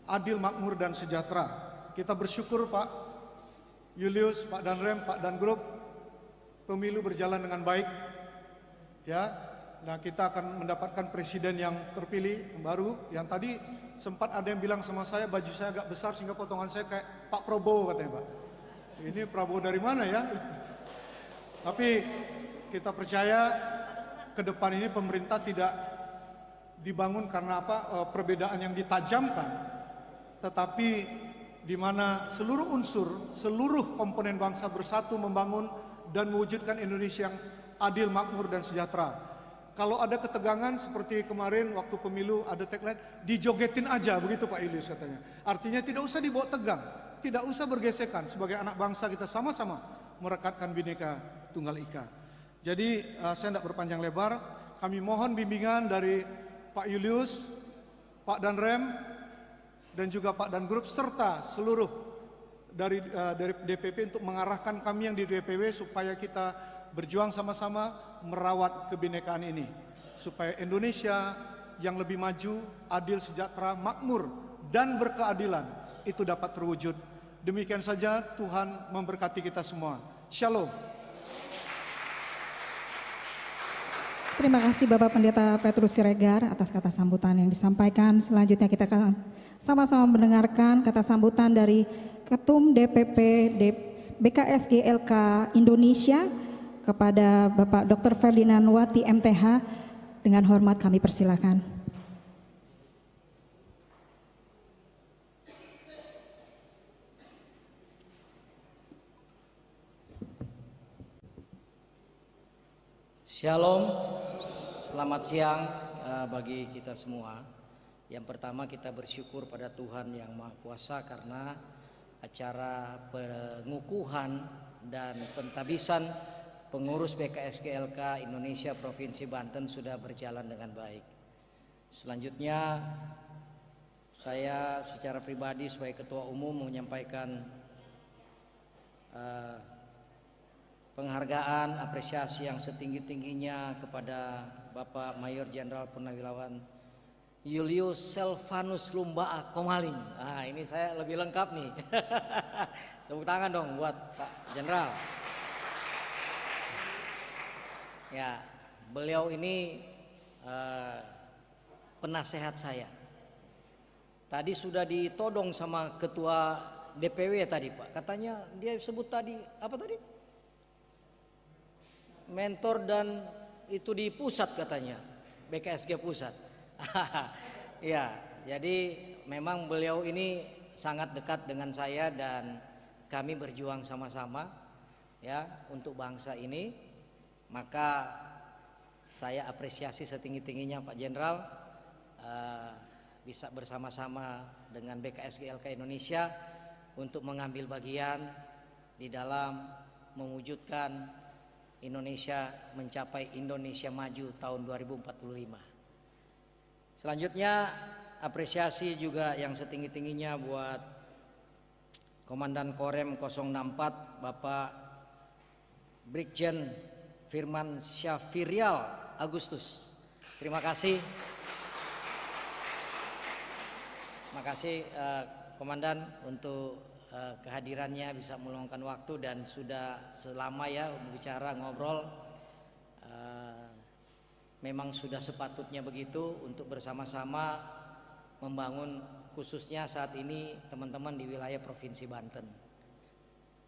Speaker 5: adil, makmur dan sejahtera. Kita bersyukur Pak Julius, Pak Danrem, Pak Dangrup, pemilu berjalan dengan baik. Ya. Nah, kita akan mendapatkan presiden yang terpilih yang baru. Yang tadi sempat ada yang bilang sama saya baju saya agak besar sehingga potongan saya kayak Pak Prabowo katanya Pak. Ini Prabowo dari mana ya? Tapi kita percaya ke depan ini pemerintah tidak dibangun karena perbedaan yang ditajamkan, tetapi di mana seluruh unsur, seluruh komponen bangsa bersatu membangun dan mewujudkan Indonesia yang adil, makmur dan sejahtera. Kalau ada ketegangan seperti kemarin waktu pemilu ada tagline dijogetin aja begitu Pak Ilyas katanya. Artinya tidak usah dibawa tegang, tidak usah bergesekan. Sebagai anak bangsa kita sama-sama merekatkan Bhinneka Tunggal Ika. Jadi saya tidak berpanjang lebar. Kami mohon bimbingan dari Pak Julius, Pak Danrem dan juga Pak Dangrup serta seluruh dari DPP untuk mengarahkan kami yang di DPW supaya kita berjuang sama-sama merawat kebinekaan ini supaya Indonesia yang lebih maju, adil, sejahtera, makmur dan berkeadilan itu dapat terwujud. Demikian saja, Tuhan memberkati kita semua. Shalom.
Speaker 1: Terima kasih Bapak Pendeta Petrus Siregar atas kata sambutan yang disampaikan. Selanjutnya kita akan sama-sama mendengarkan kata sambutan dari Ketum DPP BKSG LK Indonesia kepada Bapak Dr. Ferdinand Wati MTH. Dengan hormat kami persilakan.
Speaker 4: Shalom, selamat siang bagi kita semua. Yang pertama kita bersyukur pada Tuhan Yang Maha Kuasa karena acara pengukuhan dan pentabisan pengurus BKSG LK Indonesia Provinsi Banten sudah berjalan dengan baik. Selanjutnya saya secara pribadi sebagai Ketua Umum menyampaikan penghargaan, apresiasi yang setinggi-tingginya kepada Bapak Mayor Jenderal Purnawirawan Julius Selvanus Lumbaa Komaling. Nah, ini saya lebih lengkap nih. Tepuk tangan dong buat Pak Jenderal. Ya, beliau ini penasehat saya Tadi sudah ditodong sama ketua DPW tadi Pak. Katanya dia sebut tadi apa tadi? Mentor dan itu di pusat katanya, BKSG pusat. Ya, jadi memang beliau ini sangat dekat dengan saya dan kami berjuang sama-sama ya untuk bangsa ini. Maka saya apresiasi setinggi-tingginya Pak Jenderal bisa bersama-sama dengan BKSG LK Indonesia untuk mengambil bagian di dalam mewujudkan Indonesia mencapai Indonesia Maju tahun 2045. Selanjutnya apresiasi juga yang setinggi-tingginya buat Komandan Korem 064 Bapak Brigjen Firman Syafirial Agustus. Terima kasih. Terima kasih Komandan untuk kehadirannya, bisa meluangkan waktu dan sudah selama ya berbicara ngobrol. Memang sudah sepatutnya begitu untuk bersama-sama membangun khususnya saat ini teman-teman di wilayah Provinsi Banten.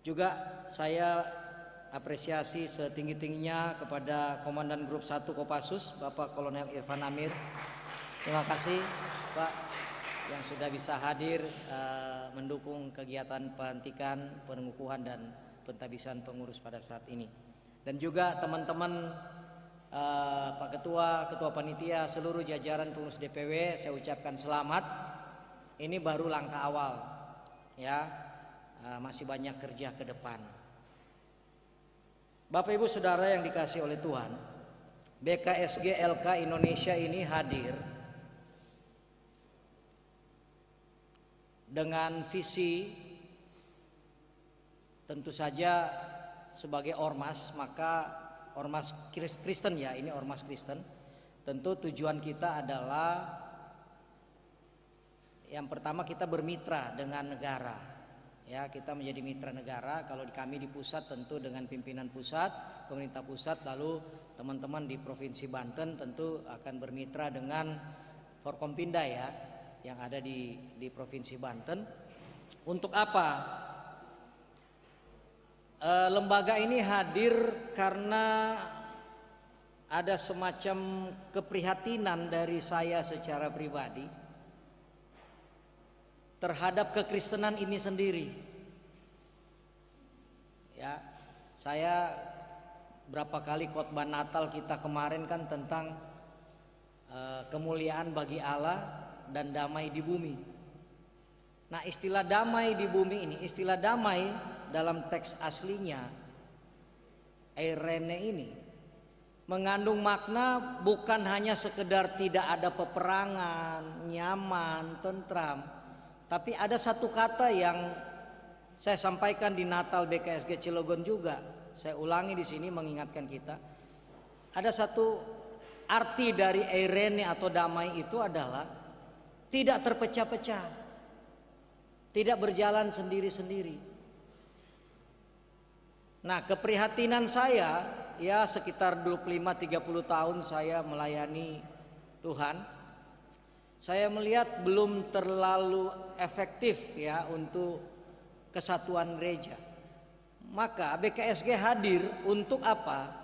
Speaker 4: Juga saya apresiasi setinggi-tingginya kepada Komandan Grup 1 Kopassus Bapak Kolonel Irfan Amir. Terima kasih Pak yang sudah bisa hadir mendukung kegiatan pelantikan, pengukuhan dan pentabisan pengurus pada saat ini. Dan juga teman-teman Pak Ketua, Ketua Panitia, seluruh jajaran pengurus DPW, saya ucapkan selamat. Ini baru langkah awal, ya, masih banyak kerja ke depan. Bapak Ibu Saudara yang dikasihi oleh Tuhan, BKSG LK Indonesia ini hadir dengan visi tentu saja sebagai ormas, maka ormas Kristen ya, ini ormas Kristen. Tentu tujuan kita adalah yang pertama kita bermitra dengan negara. Ya, kita menjadi mitra negara. Kalau kami di pusat tentu dengan pimpinan pusat, pemerintah pusat, lalu teman-teman di Provinsi Banten tentu akan bermitra dengan Forkompinda ya, yang ada di Provinsi Banten. Untuk apa? Lembaga ini hadir karena ada semacam keprihatinan dari saya secara pribadi terhadap kekristenan ini sendiri. Ya, saya berapa kali khotbah Natal kita kemarin kan tentang kemuliaan bagi Allah dan damai di bumi. Nah, istilah damai di bumi ini, istilah damai dalam teks aslinya eirene ini mengandung makna bukan hanya sekedar tidak ada peperangan, nyaman, tentram, tapi ada satu kata yang saya sampaikan di Natal BKSG Cilegon juga. Saya ulangi di sini mengingatkan kita. Ada satu arti dari eirene atau damai itu adalah tidak terpecah-pecah, tidak berjalan sendiri-sendiri. Nah, keprihatinan saya ya sekitar 25-30 tahun saya melayani Tuhan. Saya melihat belum terlalu efektif ya untuk kesatuan gereja. Maka BKSG hadir untuk apa?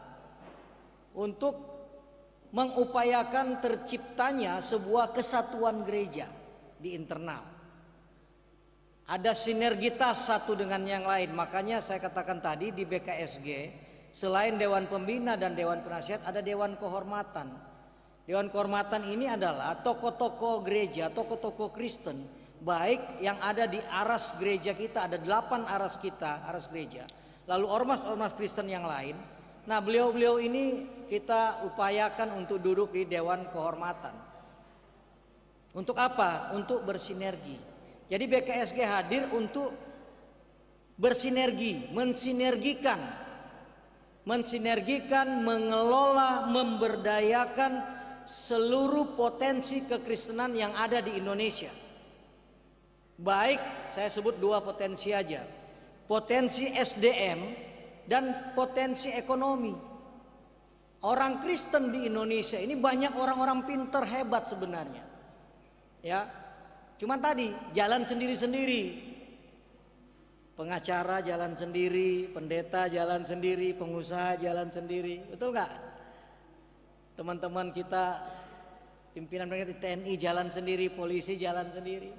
Speaker 4: Untuk mengupayakan terciptanya sebuah kesatuan gereja di internal. Ada sinergitas satu dengan yang lain. Makanya saya katakan tadi di BKSG selain Dewan Pembina dan Dewan Penasihat ada Dewan Kehormatan. Dewan Kehormatan ini adalah tokoh-tokoh gereja, tokoh-tokoh Kristen, baik yang ada di aras gereja kita, ada 8 aras kita, aras gereja. Lalu ormas-ormas Kristen yang lain. Nah, beliau-beliau ini kita upayakan untuk duduk di Dewan Kehormatan. Untuk apa? Untuk bersinergi. Jadi BKSG hadir untuk bersinergi, mensinergikan, mengelola, memberdayakan seluruh potensi kekristenan yang ada di Indonesia. Baik, saya sebut 2 potensi aja. Potensi SDM dan potensi ekonomi. Orang Kristen di Indonesia ini banyak orang-orang pinter hebat sebenarnya. Ya. Cuman tadi jalan sendiri-sendiri. Pengacara jalan sendiri, pendeta jalan sendiri, pengusaha jalan sendiri. Betul nggak? Teman-teman kita pimpinan mereka di TNI jalan sendiri, polisi jalan sendiri.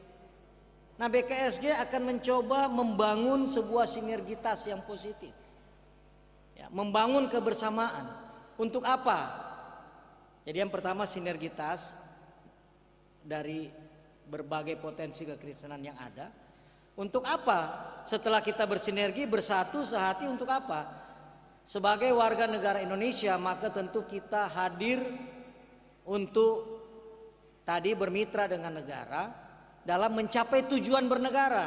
Speaker 4: Nah, BKSG akan mencoba membangun sebuah sinergitas yang positif. Ya, membangun kebersamaan. Untuk apa? Jadi yang pertama sinergitas dari berbagai potensi kekristenan yang ada. Untuk apa? Setelah kita bersinergi, bersatu, sehati, untuk apa? Sebagai warga negara Indonesia, maka tentu kita hadir untuk tadi bermitra dengan negara dalam mencapai tujuan bernegara.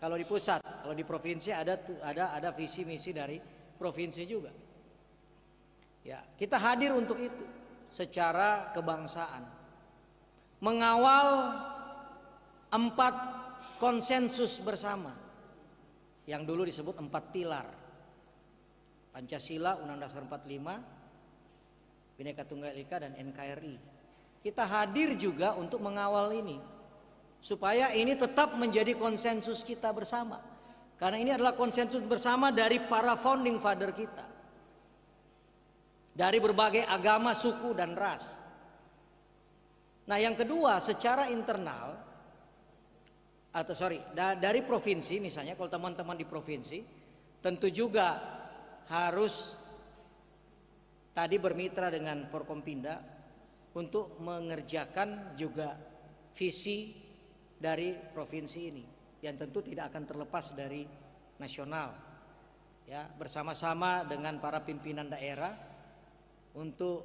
Speaker 4: Kalau di pusat, kalau di provinsi ada visi misi dari provinsi juga. Ya, kita hadir untuk itu secara kebangsaan. Mengawal 4 konsensus bersama yang dulu disebut 4 pilar: Pancasila, Undang-Undang Dasar 45, Bhinneka Tunggal Ika, dan NKRI. Kita hadir juga untuk mengawal ini supaya ini tetap menjadi konsensus kita bersama, karena ini adalah konsensus bersama dari para founding father kita, dari berbagai agama, suku, dan ras. Nah, yang kedua, secara internal dari provinsi, misalnya kalau teman-teman di provinsi tentu juga harus tadi bermitra dengan Forkompinda untuk mengerjakan juga visi dari provinsi ini yang tentu tidak akan terlepas dari nasional, ya, bersama-sama dengan para pimpinan daerah untuk,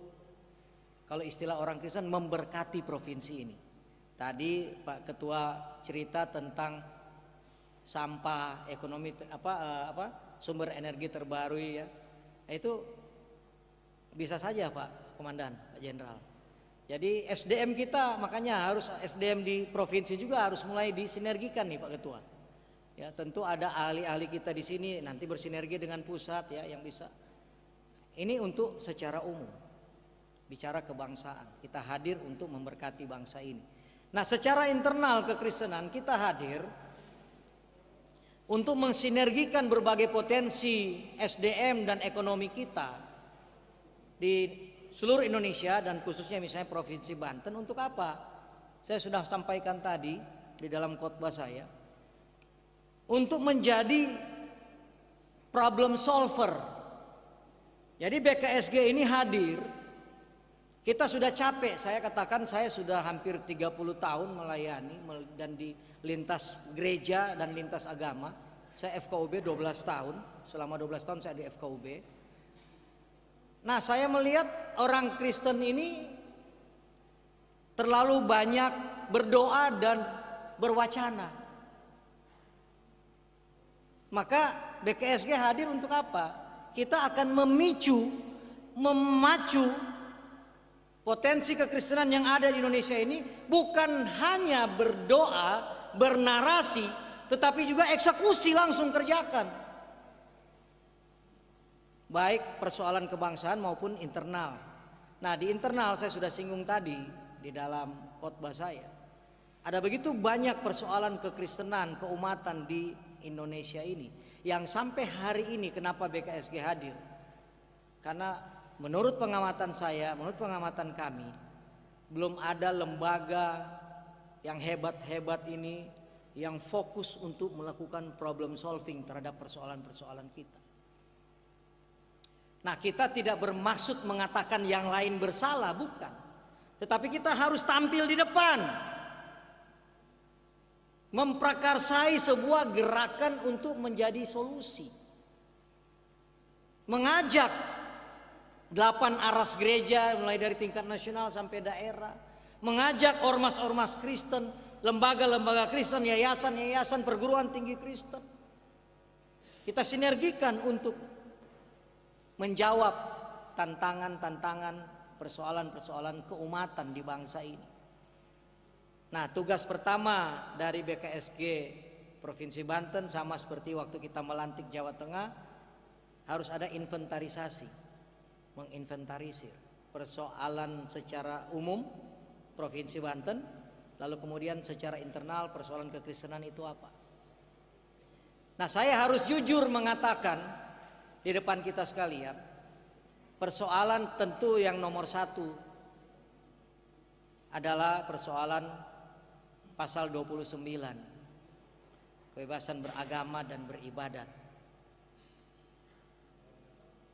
Speaker 4: kalau istilah orang Kristen, memberkati provinsi ini. Tadi Pak Ketua cerita tentang sampah, ekonomi, sumber energi terbaru, ya. Itu bisa saja Pak Komandan, Pak Jenderal. Jadi SDM kita, makanya harus SDM di provinsi juga harus mulai disinergikan nih Pak Ketua. Ya, tentu ada ahli-ahli kita di sini nanti bersinergi dengan pusat, ya, yang bisa. Ini untuk secara umum, bicara kebangsaan. Kita hadir untuk memberkati bangsa ini. Nah, secara internal kekristenan kita hadir untuk mensinergikan berbagai potensi SDM dan ekonomi kita di seluruh Indonesia dan khususnya misalnya Provinsi Banten. Untuk apa? Saya sudah sampaikan tadi di dalam khotbah saya, untuk menjadi problem solver. Jadi BKSG ini hadir. Kita sudah capek, saya katakan saya sudah hampir 30 tahun melayani dan di lintas gereja dan lintas agama. Saya FKUB 12 tahun, selama 12 tahun saya di FKUB. Nah, saya melihat orang Kristen ini terlalu banyak berdoa dan berwacana. Maka BKSG hadir untuk apa? Kita akan memacu potensi kekristenan yang ada di Indonesia ini, bukan hanya berdoa, bernarasi, tetapi juga eksekusi, langsung kerjakan. Baik persoalan kebangsaan maupun internal. Nah, di internal saya sudah singgung tadi di dalam khotbah saya. Ada begitu banyak persoalan kekristenan, keumatan di Indonesia ini, yang sampai hari ini kenapa BKSG hadir? Karena menurut pengamatan saya, menurut pengamatan kami, belum ada lembaga yang hebat-hebat ini yang fokus untuk melakukan problem solving terhadap persoalan-persoalan kita. Nah, kita tidak bermaksud mengatakan yang lain bersalah, bukan. Tetapi kita harus tampil di depan, memprakarsai sebuah gerakan untuk menjadi solusi, mengajak 8 aras gereja mulai dari tingkat nasional sampai daerah, mengajak ormas-ormas Kristen, lembaga-lembaga Kristen, yayasan-yayasan, perguruan tinggi Kristen. Kita sinergikan untuk menjawab tantangan-tantangan, persoalan-persoalan keumatan di bangsa ini. Nah, tugas pertama dari BKSG Provinsi Banten sama seperti waktu kita melantik Jawa Tengah, harus ada inventarisasi. Menginventarisir persoalan secara umum Provinsi Banten, lalu kemudian secara internal persoalan kekristenan itu apa. Nah, saya harus jujur mengatakan di depan kita sekalian, persoalan tentu yang nomor satu adalah persoalan pasal 29, kebebasan beragama dan beribadat.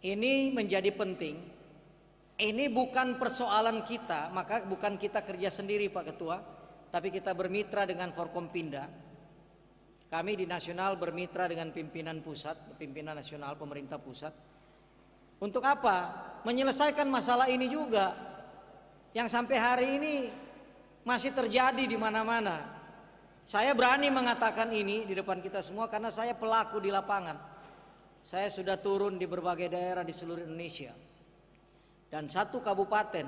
Speaker 4: Ini menjadi penting. Ini bukan persoalan kita, maka bukan kita kerja sendiri Pak Ketua, tapi kita bermitra dengan Forkompinda. Kami di nasional bermitra dengan pimpinan pusat, pimpinan nasional pemerintah pusat. Untuk apa? Menyelesaikan masalah ini juga yang sampai hari ini masih terjadi di mana-mana. Saya berani mengatakan ini di depan kita semua karena saya pelaku di lapangan. Saya sudah turun di berbagai daerah di seluruh Indonesia. Dan satu kabupaten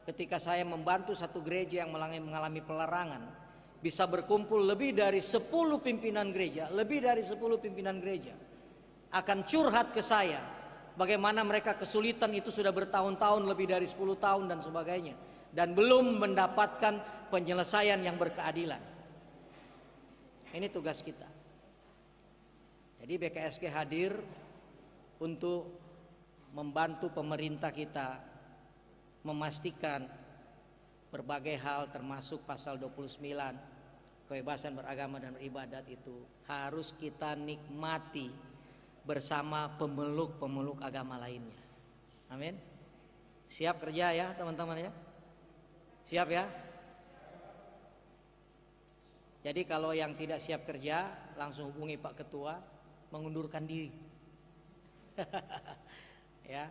Speaker 4: ketika saya membantu satu gereja yang mengalami pelarangan, bisa berkumpul lebih dari 10 pimpinan gereja, akan curhat ke saya bagaimana mereka kesulitan itu sudah bertahun-tahun, lebih dari 10 tahun dan sebagainya, dan belum mendapatkan penyelesaian yang berkeadilan. Ini tugas kita. Jadi BKSG hadir untuk membantu pemerintah kita memastikan berbagai hal termasuk pasal 29 kebebasan beragama dan beribadat itu harus kita nikmati bersama pemeluk-pemeluk agama lainnya. Amin. Siap kerja ya teman-teman ya? Siap ya? Jadi kalau yang tidak siap kerja langsung hubungi Pak Ketua mengundurkan diri. Ya,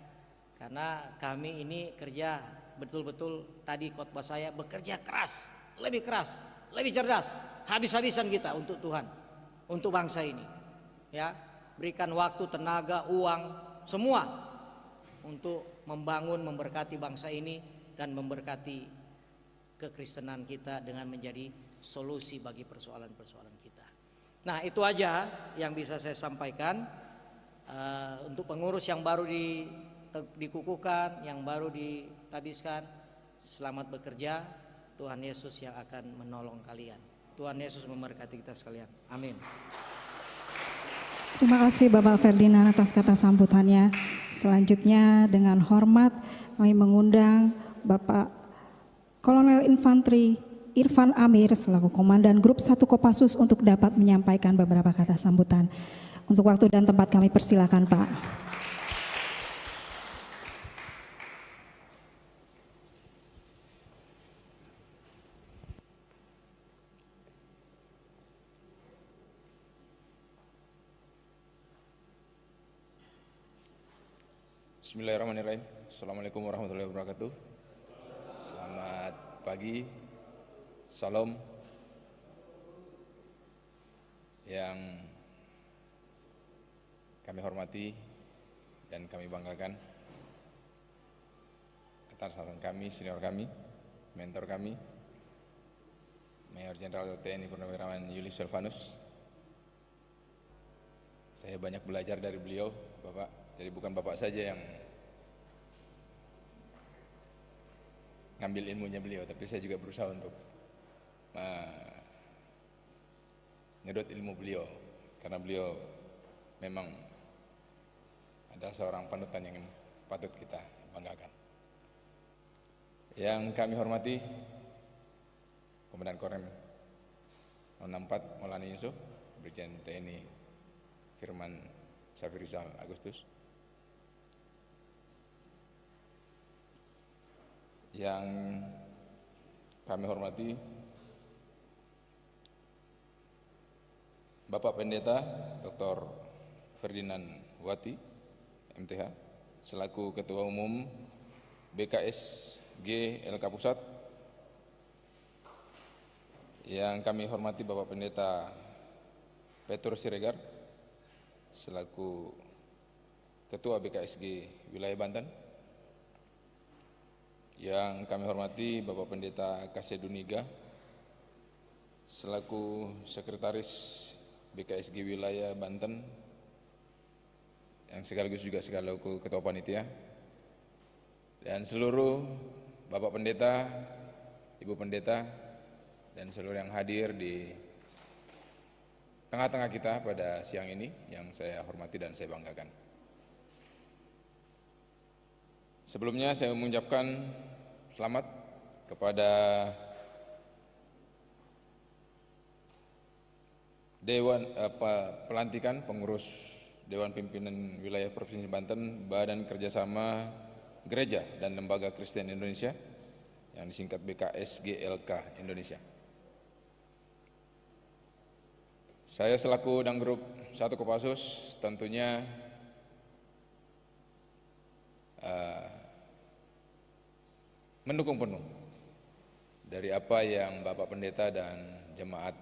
Speaker 4: karena kami ini kerja betul-betul, tadi khotbah saya bekerja keras, lebih cerdas, habis-habisan kita untuk Tuhan, untuk bangsa ini. Ya, berikan waktu, tenaga, uang, semua untuk membangun, memberkati bangsa ini dan memberkati kekristenan kita dengan menjadi solusi bagi persoalan-persoalan kita. Nah, itu aja yang bisa saya sampaikan. Untuk pengurus yang baru dikukuhkan, yang baru ditabiskan, selamat bekerja. Tuhan Yesus yang akan menolong kalian. Tuhan Yesus memberkati kita sekalian. Amin.
Speaker 1: Terima kasih Bapak Ferdinand atas kata sambutannya. Selanjutnya dengan hormat kami mengundang Bapak Kolonel Infanteri Irfan Amir selaku Komandan Grup 1 Kopassus untuk dapat menyampaikan beberapa kata sambutan. Untuk waktu dan tempat kami persilakan Pak.
Speaker 8: Bismillahirrahmanirrahim. Assalamualaikum warahmatullahi wabarakatuh. Selamat pagi. Salam. Yang kami hormati dan kami banggakan, atas saran kami, senior kami, mentor kami, Mayor Jenderal TNI Purnawirawan Julius Silvanus. Saya banyak belajar dari beliau, Bapak. Jadi bukan Bapak saja yang ngambil ilmunya beliau, tapi saya juga berusaha untuk nyedot ilmu beliau, karena beliau memang adalah seorang panutan yang patut kita banggakan. Yang kami hormati Komandan Korem 064 Maulana Yusuf, Brigjen TNI Firman Safirizal Agustus. Yang kami hormati Bapak Pendeta Dr. Ferdinand Wati, MTH, selaku Ketua Umum BKSG LK Pusat. Yang kami hormati Bapak Pendeta Petrus Siregar, selaku Ketua BKSG Wilayah Banten. Yang kami hormati Bapak Pendeta Kaseduniga, selaku Sekretaris BKSG Wilayah Banten, yang sekaligus juga selaku Ketua Panitia, dan seluruh Bapak Pendeta, Ibu Pendeta, dan seluruh yang hadir di tengah-tengah kita pada siang ini yang saya hormati dan saya banggakan. Sebelumnya saya mengucapkan selamat kepada pelantikan pengurus Dewan Pimpinan Wilayah Provinsi Banten Badan Kerjasama Gereja dan Lembaga Kristen Indonesia yang disingkat BKSGLK Indonesia. Saya selaku Danggrup 1 Kopassus tentunya mendukung penuh dari apa yang Bapak Pendeta dan jemaat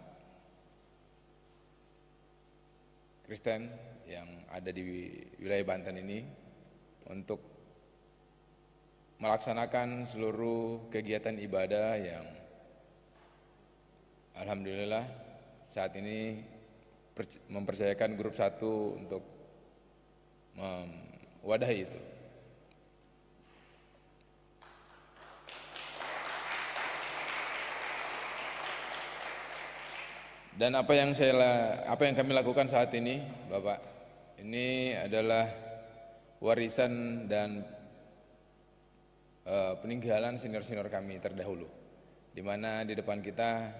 Speaker 8: Kristen yang ada di wilayah Banten ini untuk melaksanakan seluruh kegiatan ibadah yang alhamdulillah saat ini mempercayakan grup 1 untuk mewadahi itu. Dan apa yang kami lakukan saat ini, Bapak, ini adalah warisan dan peninggalan senior-senior kami terdahulu, di mana di depan kita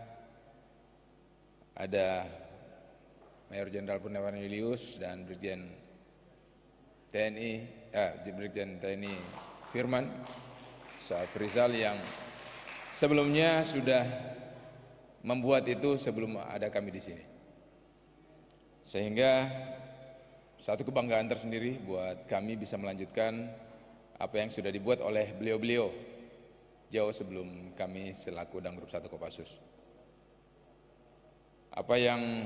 Speaker 8: ada Mayor Jenderal Purnawirawan Julius dan Brigjen TNI Firman Safrizal yang sebelumnya sudah membuat itu sebelum ada kami di sini. Sehingga satu kebanggaan tersendiri buat kami bisa melanjutkan apa yang sudah dibuat oleh beliau-beliau jauh sebelum kami selaku Danggrup 1 Kopassus. Apa yang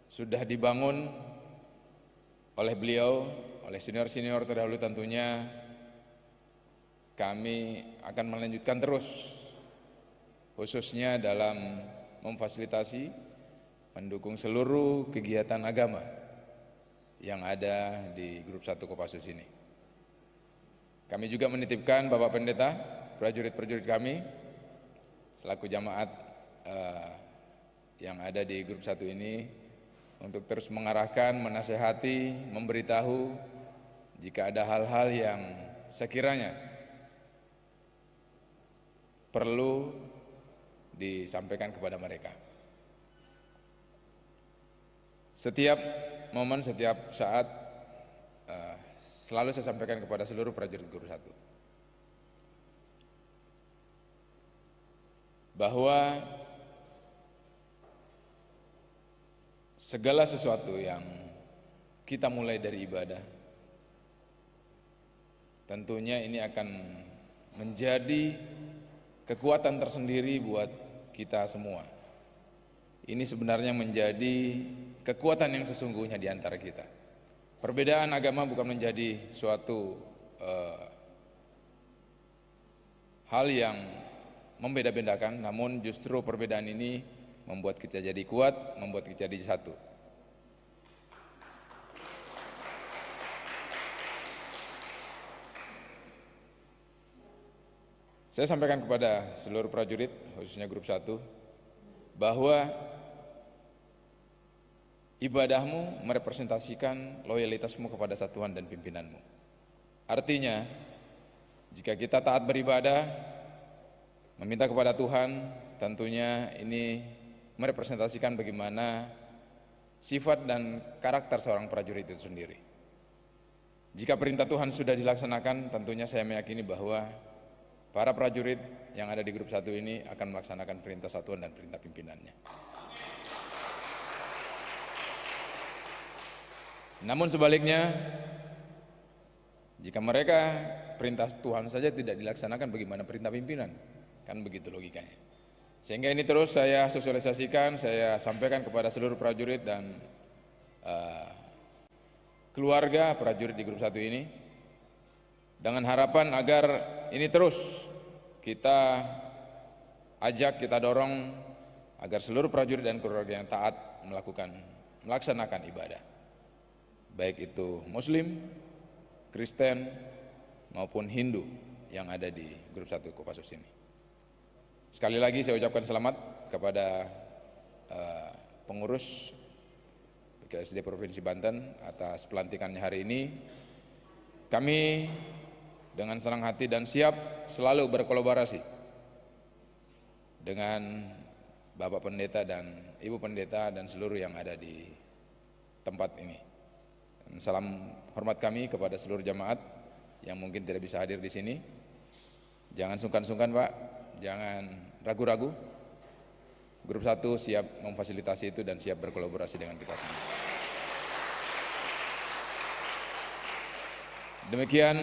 Speaker 8: sudah dibangun oleh beliau, oleh senior-senior terdahulu tentunya kami akan melanjutkan terus, khususnya dalam memfasilitasi, mendukung seluruh kegiatan agama yang ada di grup 1 Kopassus ini. Kami juga menitipkan Bapak Pendeta, prajurit-prajurit kami, selaku jamaat yang ada di grup 1 ini, untuk terus mengarahkan, menasehati, memberitahu jika ada hal-hal yang sekiranya perlu disampaikan kepada mereka. Setiap momen, setiap saat selalu saya sampaikan kepada seluruh prajurit Guru 1 bahwa segala sesuatu yang kita mulai dari ibadah tentunya ini akan menjadi kekuatan tersendiri buat kita semua. Ini sebenarnya menjadi kekuatan yang sesungguhnya di antara kita. Perbedaan agama bukan menjadi suatu hal yang membeda-bedakan, namun justru perbedaan ini membuat kita jadi kuat, membuat kita jadi satu. Saya sampaikan kepada seluruh prajurit, khususnya grup 1, bahwa ibadahmu merepresentasikan loyalitasmu kepada satuan dan pimpinanmu. Artinya, jika kita taat beribadah, meminta kepada Tuhan, tentunya ini merepresentasikan bagaimana sifat dan karakter seorang prajurit itu sendiri. Jika perintah Tuhan sudah dilaksanakan, tentunya saya meyakini bahwa para prajurit yang ada di grup 1 ini akan melaksanakan perintah satuan dan perintah pimpinannya. Namun sebaliknya, jika mereka perintah Tuhan saja tidak dilaksanakan, bagaimana perintah pimpinan? Kan begitu logikanya. Sehingga ini terus saya sosialisasikan, saya sampaikan kepada seluruh prajurit dan keluarga prajurit di grup 1 ini, dengan harapan agar ini terus kita ajak, kita dorong agar seluruh prajurit dan keluarga yang taat melaksanakan ibadah, baik itu Muslim, Kristen maupun Hindu yang ada di grup 1 Kopassus ini. Sekali lagi saya ucapkan selamat kepada pengurus BKSD Provinsi Banten atas pelantikannya hari ini. Kami dengan senang hati dan siap selalu berkolaborasi dengan Bapak Pendeta dan Ibu Pendeta dan seluruh yang ada di tempat ini. Dan salam hormat kami kepada seluruh jamaat yang mungkin tidak bisa hadir di sini. Jangan sungkan-sungkan Pak, jangan ragu-ragu. Grup 1 siap memfasilitasi itu dan siap berkolaborasi dengan kita semua. Demikian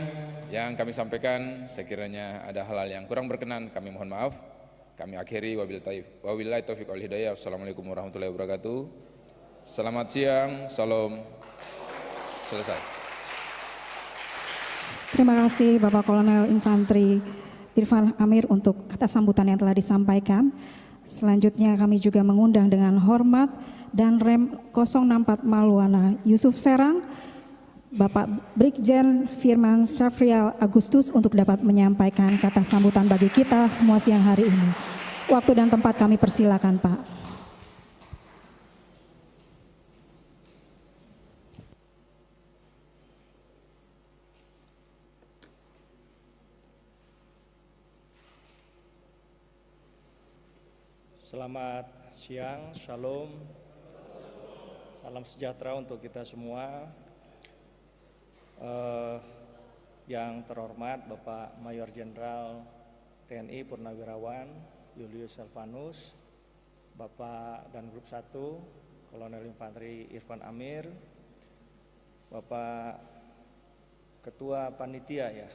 Speaker 8: yang kami sampaikan, sekiranya ada hal-hal yang kurang berkenan kami mohon maaf. Kami akhiri wabillahi taufiq wal hidayah. Wassalamualaikum warahmatullahi wabarakatuh. Selamat siang, salam. Selesai.
Speaker 1: Terima kasih Bapak Kolonel Infantri Irfan Amir untuk kata sambutan yang telah disampaikan. Selanjutnya kami juga mengundang dengan hormat dan Rem 064 Maluana Yusuf Serang, Bapak Brigjen Firman Syafrial Agustus untuk dapat menyampaikan kata sambutan bagi kita semua siang hari ini. Waktu dan tempat kami persilakan Pak.
Speaker 4: Selamat siang, shalom, salam sejahtera untuk kita semua. Yang terhormat Bapak Mayor Jenderal TNI Purnawirawan Julius Selvanus, Bapak dan Grup 1 Kolonel Infantri Irfan Amir, Bapak Ketua Panitia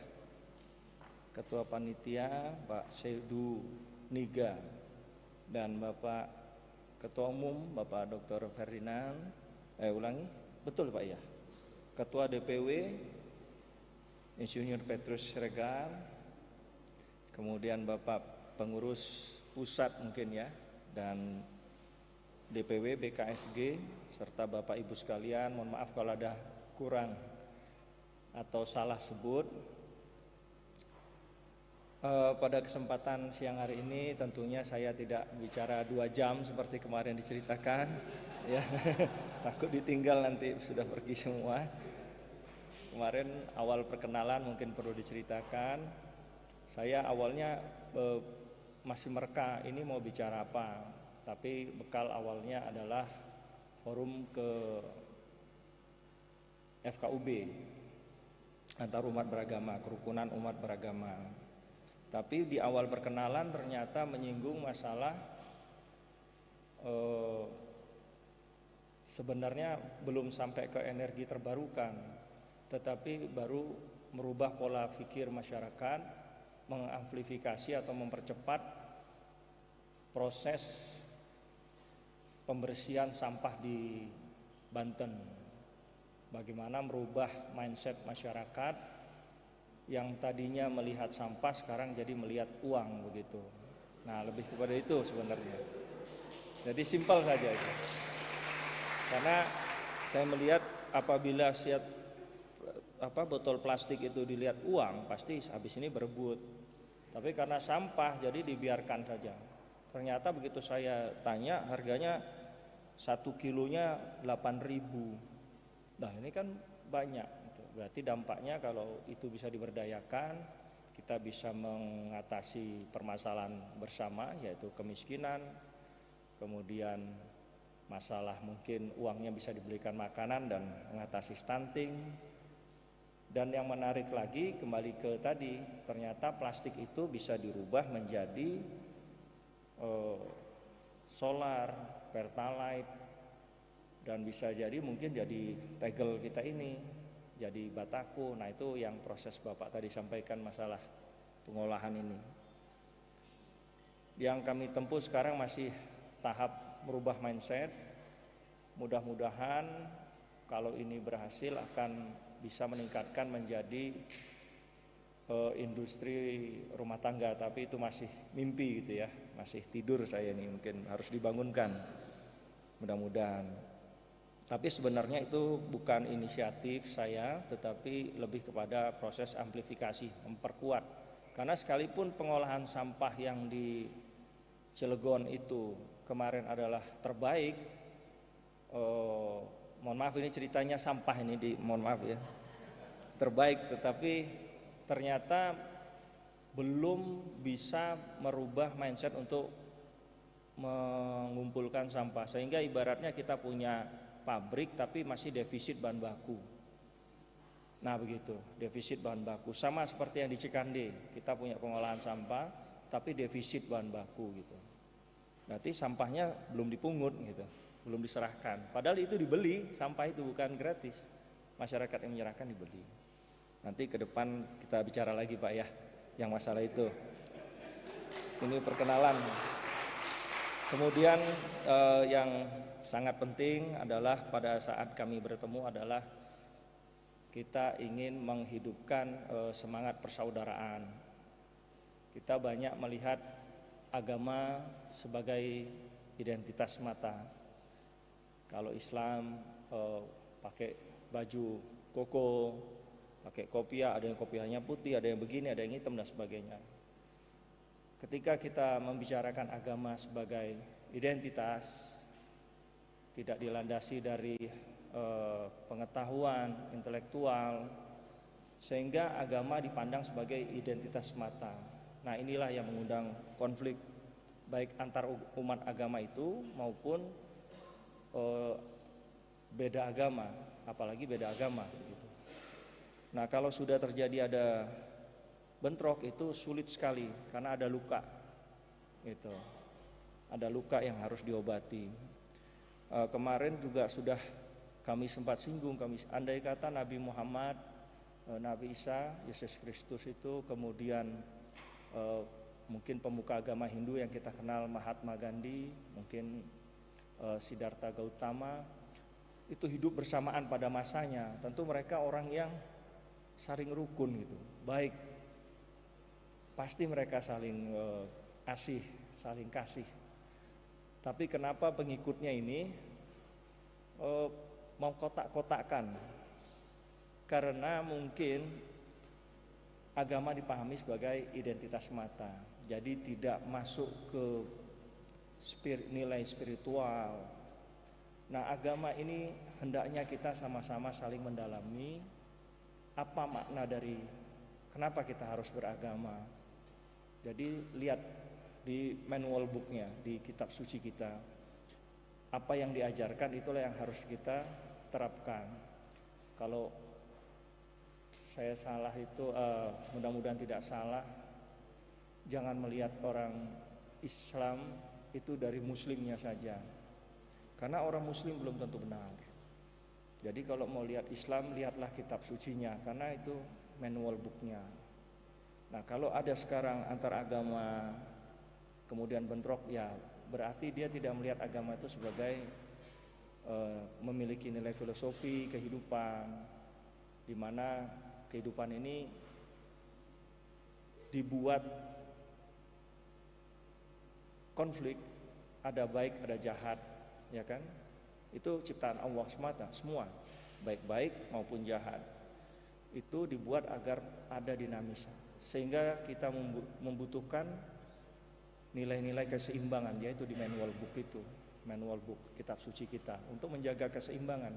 Speaker 4: Ketua Panitia Pak Seidu Niga, dan Bapak Ketua Umum Bapak Dr. Ferdinand, betul Pak ya, Ketua DPW Insinyur Petrus Regar, kemudian Bapak Pengurus Pusat mungkin ya, dan DPW BKSG, serta Bapak Ibu sekalian, mohon maaf kalau ada kurang atau salah sebut. Pada kesempatan siang hari ini tentunya saya tidak bicara 2 jam seperti kemarin diceritakan ya. Takut ditinggal nanti sudah pergi semua. Kemarin awal perkenalan mungkin perlu diceritakan. Saya awalnya masih mereka ini mau bicara apa, tapi bekal awalnya adalah forum ke FKUB antar umat beragama, kerukunan umat beragama. Tapi di awal perkenalan ternyata menyinggung masalah sebenarnya belum sampai ke energi terbarukan, tetapi baru merubah pola pikir masyarakat, mengamplifikasi atau mempercepat proses pembersihan sampah di Banten. Bagaimana merubah mindset masyarakat yang tadinya melihat sampah sekarang jadi melihat uang begitu. Nah, lebih kepada itu sebenarnya. Jadi simpel saja itu. Karena saya melihat apabila botol plastik itu dilihat uang, pasti habis ini berebut. Tapi karena sampah jadi dibiarkan saja. Ternyata begitu saya tanya harganya 1 kilonya 8.000. Nah, ini kan banyak. Berarti dampaknya kalau itu bisa diberdayakan, kita bisa mengatasi permasalahan bersama, yaitu kemiskinan, kemudian masalah mungkin uangnya bisa dibelikan makanan dan mengatasi stunting. Dan yang menarik lagi kembali ke tadi, ternyata plastik itu bisa dirubah menjadi solar, pertalite, dan bisa jadi mungkin jadi tegel kita ini, jadi bataku. Nah, itu yang proses Bapak tadi sampaikan masalah pengolahan ini. Yang kami tempuh sekarang masih tahap merubah mindset. Mudah-mudahan kalau ini berhasil akan bisa meningkatkan menjadi industri rumah tangga, tapi itu masih mimpi gitu ya, masih tidur saya ini, mungkin harus dibangunkan mudah-mudahan. Tapi sebenarnya itu bukan inisiatif saya, tetapi lebih kepada proses amplifikasi, memperkuat. Karena sekalipun pengolahan sampah yang Cilegon itu kemarin adalah terbaik. Mohon maaf ini ceritanya sampah ini mohon maaf ya. Terbaik, tetapi ternyata belum bisa merubah mindset untuk mengumpulkan sampah, sehingga ibaratnya kita punya pabrik tapi masih defisit bahan baku. Nah begitu, defisit bahan baku sama seperti yang di Cikande, kita punya pengolahan sampah tapi defisit bahan baku gitu. Berarti sampahnya belum dipungut gitu, belum diserahkan. Padahal itu dibeli, sampah itu bukan gratis. Masyarakat yang menyerahkan dibeli. Nanti ke depan kita bicara lagi Pak ya, yang masalah itu. Ini perkenalan. Kemudian yang sangat penting adalah pada saat kami bertemu adalah kita ingin menghidupkan semangat persaudaraan. Kita banyak melihat agama sebagai identitas semata. Kalau Islam pakai baju koko, pakai kopiah, ada yang kopiahnya putih, ada yang begini, ada yang hitam dan sebagainya. Ketika kita membicarakan agama sebagai identitas, tidak dilandasi dari pengetahuan intelektual, sehingga agama dipandang sebagai identitas semata. Nah inilah yang mengundang konflik baik antar umat agama itu maupun beda agama, apalagi beda agama gitu. Nah kalau sudah terjadi ada bentrok itu sulit sekali karena ada luka gitu. Ada luka yang harus diobati. Kemarin juga sudah kami sempat singgung, andai kata Nabi Muhammad, Nabi Isa, Yesus Kristus itu kemudian mungkin pemuka agama Hindu yang kita kenal Mahatma Gandhi, mungkin Siddhartha Gautama, itu hidup bersamaan pada masanya, tentu mereka orang yang saling rukun gitu, baik, pasti mereka saling saling kasih. Tapi kenapa pengikutnya ini mau kotak-kotakkan? Karena mungkin agama dipahami sebagai identitas semata, jadi tidak masuk ke nilai spiritual. Nah agama ini hendaknya kita sama-sama saling mendalami apa makna dari kenapa kita harus beragama. Jadi lihat di manual booknya, di kitab suci kita, apa yang diajarkan itulah yang harus kita terapkan. Kalau saya salah itu mudah-mudahan tidak salah, jangan melihat orang Islam itu dari muslimnya saja, karena orang muslim belum tentu benar. Jadi kalau mau lihat Islam, lihatlah kitab sucinya, karena itu manual booknya. Nah kalau ada sekarang antar agama kemudian bentrok, ya berarti dia tidak melihat agama itu sebagai memiliki nilai filosofi kehidupan, di mana kehidupan ini dibuat konflik, ada baik ada jahat, ya kan? Itu ciptaan Allah semata, semua baik-baik maupun jahat itu dibuat agar ada dinamika, sehingga kita membutuhkan nilai-nilai keseimbangan, yaitu di manual book itu, manual book kitab suci kita, untuk menjaga keseimbangan.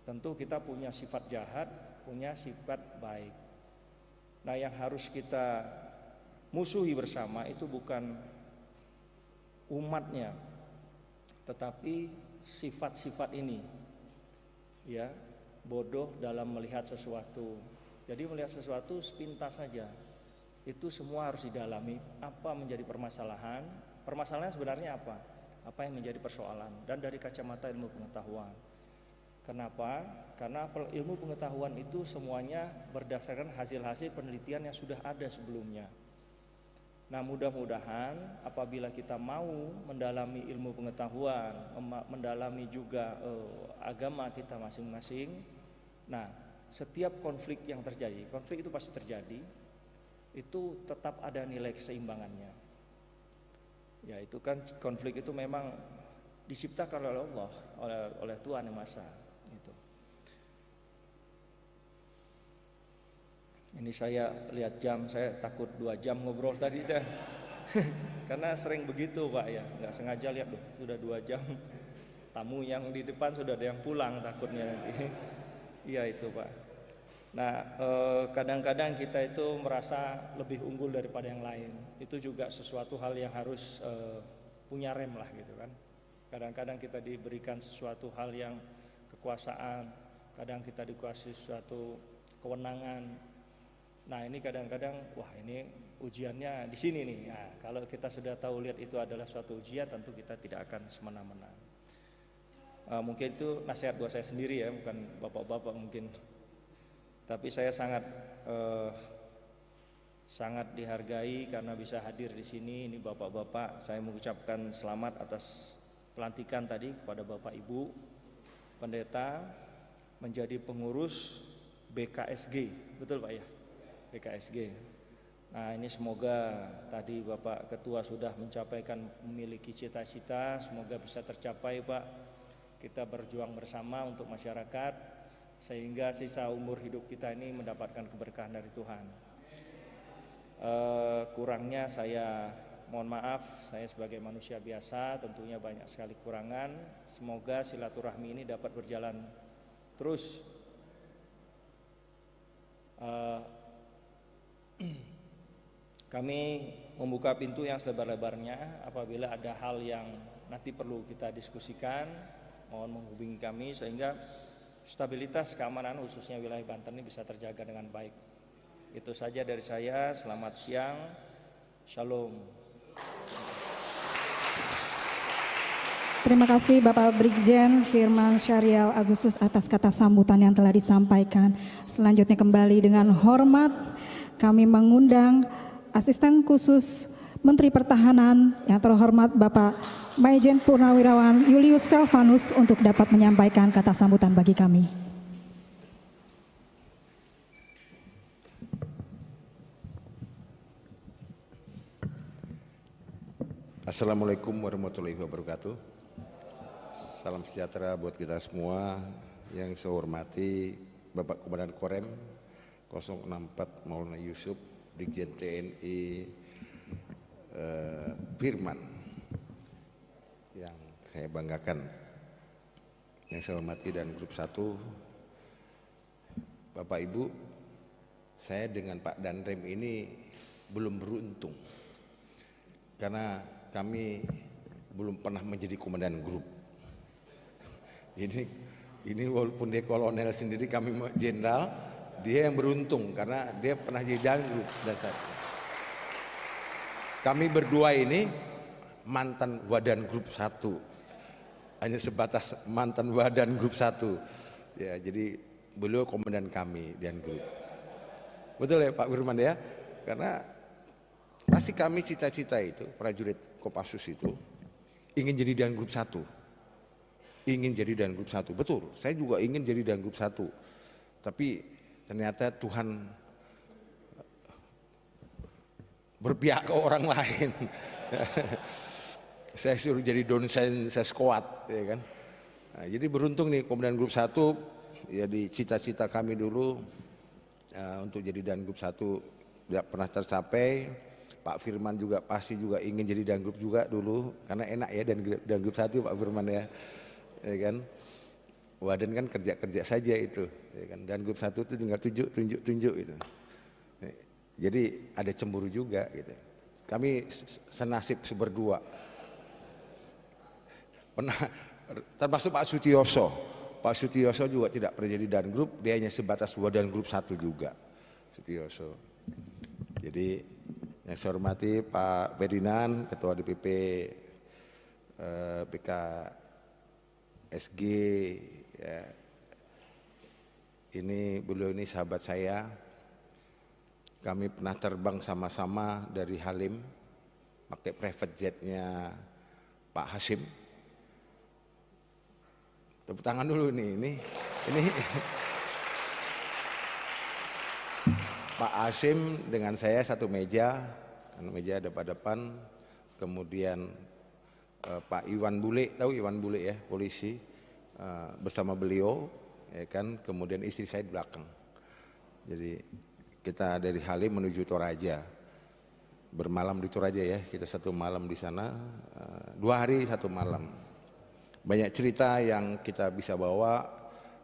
Speaker 4: Tentu kita punya sifat jahat, punya sifat baik. Nah yang harus kita musuhi bersama itu bukan umatnya, tetapi sifat-sifat ini, ya, bodoh dalam melihat sesuatu. Jadi melihat sesuatu sepintas saja. Itu semua harus didalami, apa menjadi permasalahan, permasalahannya sebenarnya apa yang menjadi persoalan, dan dari kacamata ilmu pengetahuan. Kenapa? Karena ilmu pengetahuan itu semuanya berdasarkan hasil-hasil penelitian yang sudah ada sebelumnya. Nah mudah-mudahan apabila kita mau mendalami ilmu pengetahuan, mendalami juga agama kita masing-masing, nah setiap konflik yang terjadi, konflik itu pasti terjadi, itu tetap ada nilai keseimbangannya. Ya itu kan konflik itu memang diciptakan oleh Allah, oleh Tuhan Yang Maha. Itu. Ini saya lihat jam, saya takut 2 jam ngobrol tadi dah. Karena sering begitu Pak ya, nggak sengaja lihat sudah 2 jam, tamu yang di depan sudah ada yang pulang takutnya nanti. Iya itu Pak. Nah kadang-kadang kita itu merasa lebih unggul daripada yang lain. Itu juga sesuatu hal yang harus punya rem lah gitu kan. Kadang-kadang kita diberikan sesuatu hal yang kekuasaan, kadang kita dikasih suatu kewenangan. Nah ini kadang-kadang wah ini ujiannya di sini nih. Nah, kalau kita sudah tahu lihat itu adalah suatu ujian, tentu kita tidak akan semena-mena. Mungkin itu nasihat buat saya sendiri ya, bukan bapak-bapak mungkin. Tapi saya sangat dihargai karena bisa hadir di sini. Ini bapak-bapak, saya mengucapkan selamat atas pelantikan tadi kepada bapak ibu pendeta menjadi pengurus BKSG, betul Pak ya? BKSG. Nah ini semoga tadi Bapak Ketua sudah mencapaikan memiliki cita-cita, semoga bisa tercapai Pak. Kita berjuang bersama untuk masyarakat sehingga sisa umur hidup kita ini mendapatkan keberkahan dari Tuhan. Kurangnya saya mohon maaf, saya sebagai manusia biasa tentunya banyak sekali kekurangan. Semoga silaturahmi ini dapat berjalan terus. Kami membuka pintu yang selebar-lebarnya apabila ada hal yang nanti perlu kita diskusikan, mohon menghubungi kami sehingga stabilitas keamanan khususnya wilayah Banten ini bisa terjaga dengan baik. Itu saja dari saya, selamat siang, shalom.
Speaker 1: Terima kasih Bapak Brigjen Firman Syarial Agustus atas kata sambutan yang telah disampaikan. Selanjutnya kembali dengan hormat kami mengundang Asisten Khusus Menteri Pertahanan yang terhormat Bapak Maijen Purnawirawan Julius Selvanus untuk dapat menyampaikan kata sambutan bagi kami.
Speaker 9: Assalamualaikum warahmatullahi wabarakatuh. Salam sejahtera buat kita semua. Yang saya hormati Bapak Komandan Korem 064 Maulana Yusuf, Brigjen TNI Firman, yang saya banggakan. Yang saya hormati dan grup 1, Bapak Ibu, saya dengan Pak Danrem ini belum beruntung karena kami belum pernah menjadi komandan grup. Ini walaupun dia kolonel sendiri, kami jenderal, dia yang beruntung karena dia pernah jadi dangrub dan saya. Kami berdua ini mantan wadan grup 1, hanya sebatas mantan wadan grup 1. Ya, jadi beliau komandan kami dan grup. Betul ya Pak Firman ya? Karena pasti kami cita-cita itu, prajurit Kopassus itu ingin jadi dan grup 1. Ingin jadi dan grup 1, betul. Saya juga ingin jadi dan grup 1. Tapi ternyata Tuhan berpihak ke orang lain. Saya suruh jadi dosen squad, ya kan. Nah, jadi beruntung nih komandan grup 1, ya di cita-cita kami dulu untuk jadi dan grup 1 tidak pernah tercapai. Pak Firman juga pasti juga ingin jadi dan grup juga dulu, karena enak ya dan grup 1 Pak Firman ya kan. Waden kan kerja saja itu, ya kan. Dan grup 1 itu tinggal tunjuk gitu. Jadi ada cemburu juga gitu. Kami senasib berdua. Pernah termasuk Pak Sutioso. Pak Sutioso juga tidak pernah jadi dan grup, dia hanya sebatas wadan grup 1 juga. Sutioso. Jadi yang saya hormati Pak Ferdinand, Ketua DPP BKSG, ya. Beliau ini sahabat saya. Kami pernah terbang sama-sama dari Halim, pakai private jetnya Pak Hasim. Tepuk tangan dulu nih, ini Pak Hasim dengan saya satu meja, meja depan-depan. Kemudian Pak Iwan Bule, tahu Iwan Bule ya, polisi, bersama beliau, ya kan. Kemudian istri saya di belakang. Jadi kita dari Halim menuju Toraja. bermalam di Toraja ya, kita 1 malam di sana, 2 hari 1 malam. Banyak cerita yang kita bisa bawa,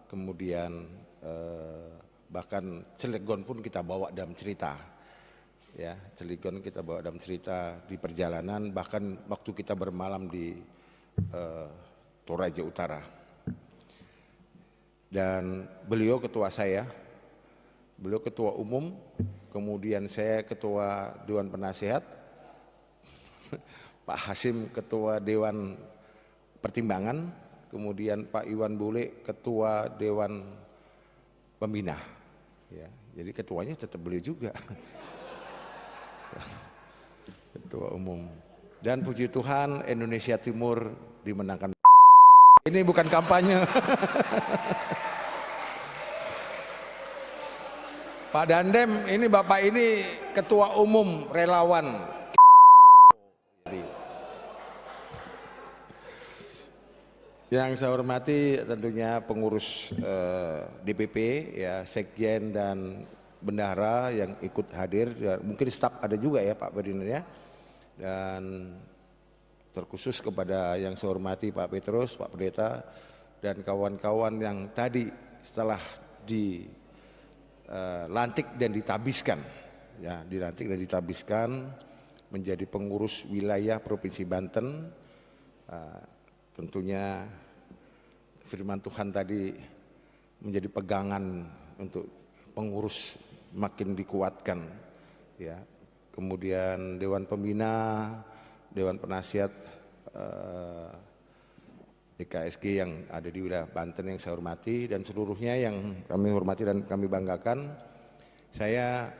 Speaker 9: kemudian bahkan Cilegon pun kita bawa dalam cerita. Ya, Cilegon kita bawa dalam cerita di perjalanan, bahkan waktu kita bermalam di Toraja Utara. Dan beliau ketua saya, beliau ketua umum, kemudian saya ketua Dewan Penasihat, Pak Hasim ketua Dewan Pertimbangan, kemudian Pak Iwan Bule ketua Dewan Pembina. Ya, jadi ketuanya tetap beliau juga. Ketua umum. Dan puji Tuhan Indonesia Timur dimenangkan. Ini bukan kampanye. Pak Dandem, ini Bapak ini ketua umum relawan. Yang saya hormati tentunya pengurus DPP, ya, Sekjen dan bendahara yang ikut hadir, ya, mungkin staf ada juga ya Pak Ferdinand ya, dan terkhusus kepada yang saya hormati Pak Petrus, Pak Pendeta, dan kawan-kawan yang tadi setelah dilantik dan ditabiskan, ya, dilantik dan ditabiskan menjadi pengurus wilayah Provinsi Banten. Tentunya firman Tuhan tadi menjadi pegangan untuk pengurus makin dikuatkan, ya. Kemudian Dewan Pembina, Dewan Penasihat BKSG yang ada di wilayah Banten yang saya hormati, dan seluruhnya yang kami hormati dan kami banggakan. Saya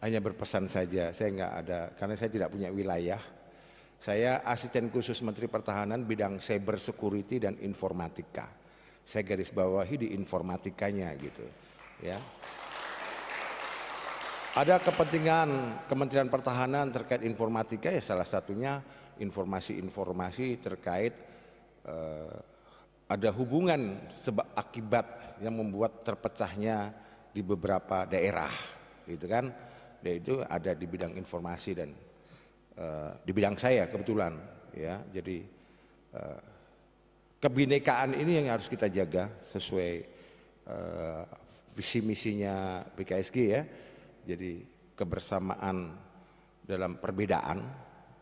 Speaker 9: hanya berpesan saja, saya nggak ada, karena saya tidak punya wilayah. Saya asisten khusus Menteri Pertahanan bidang cyber security dan informatika. Saya garis bawahi di informatikanya gitu, ya. Ada kepentingan Kementerian Pertahanan terkait informatika, ya salah satunya informasi-informasi terkait ada hubungan sebab akibat yang membuat terpecahnya di beberapa daerah, gitu kan? Dan itu ada di bidang informasi dan di bidang saya kebetulan, ya. Jadi kebinekaan ini yang harus kita jaga sesuai visi misinya BKSG, ya. Jadi kebersamaan dalam perbedaan,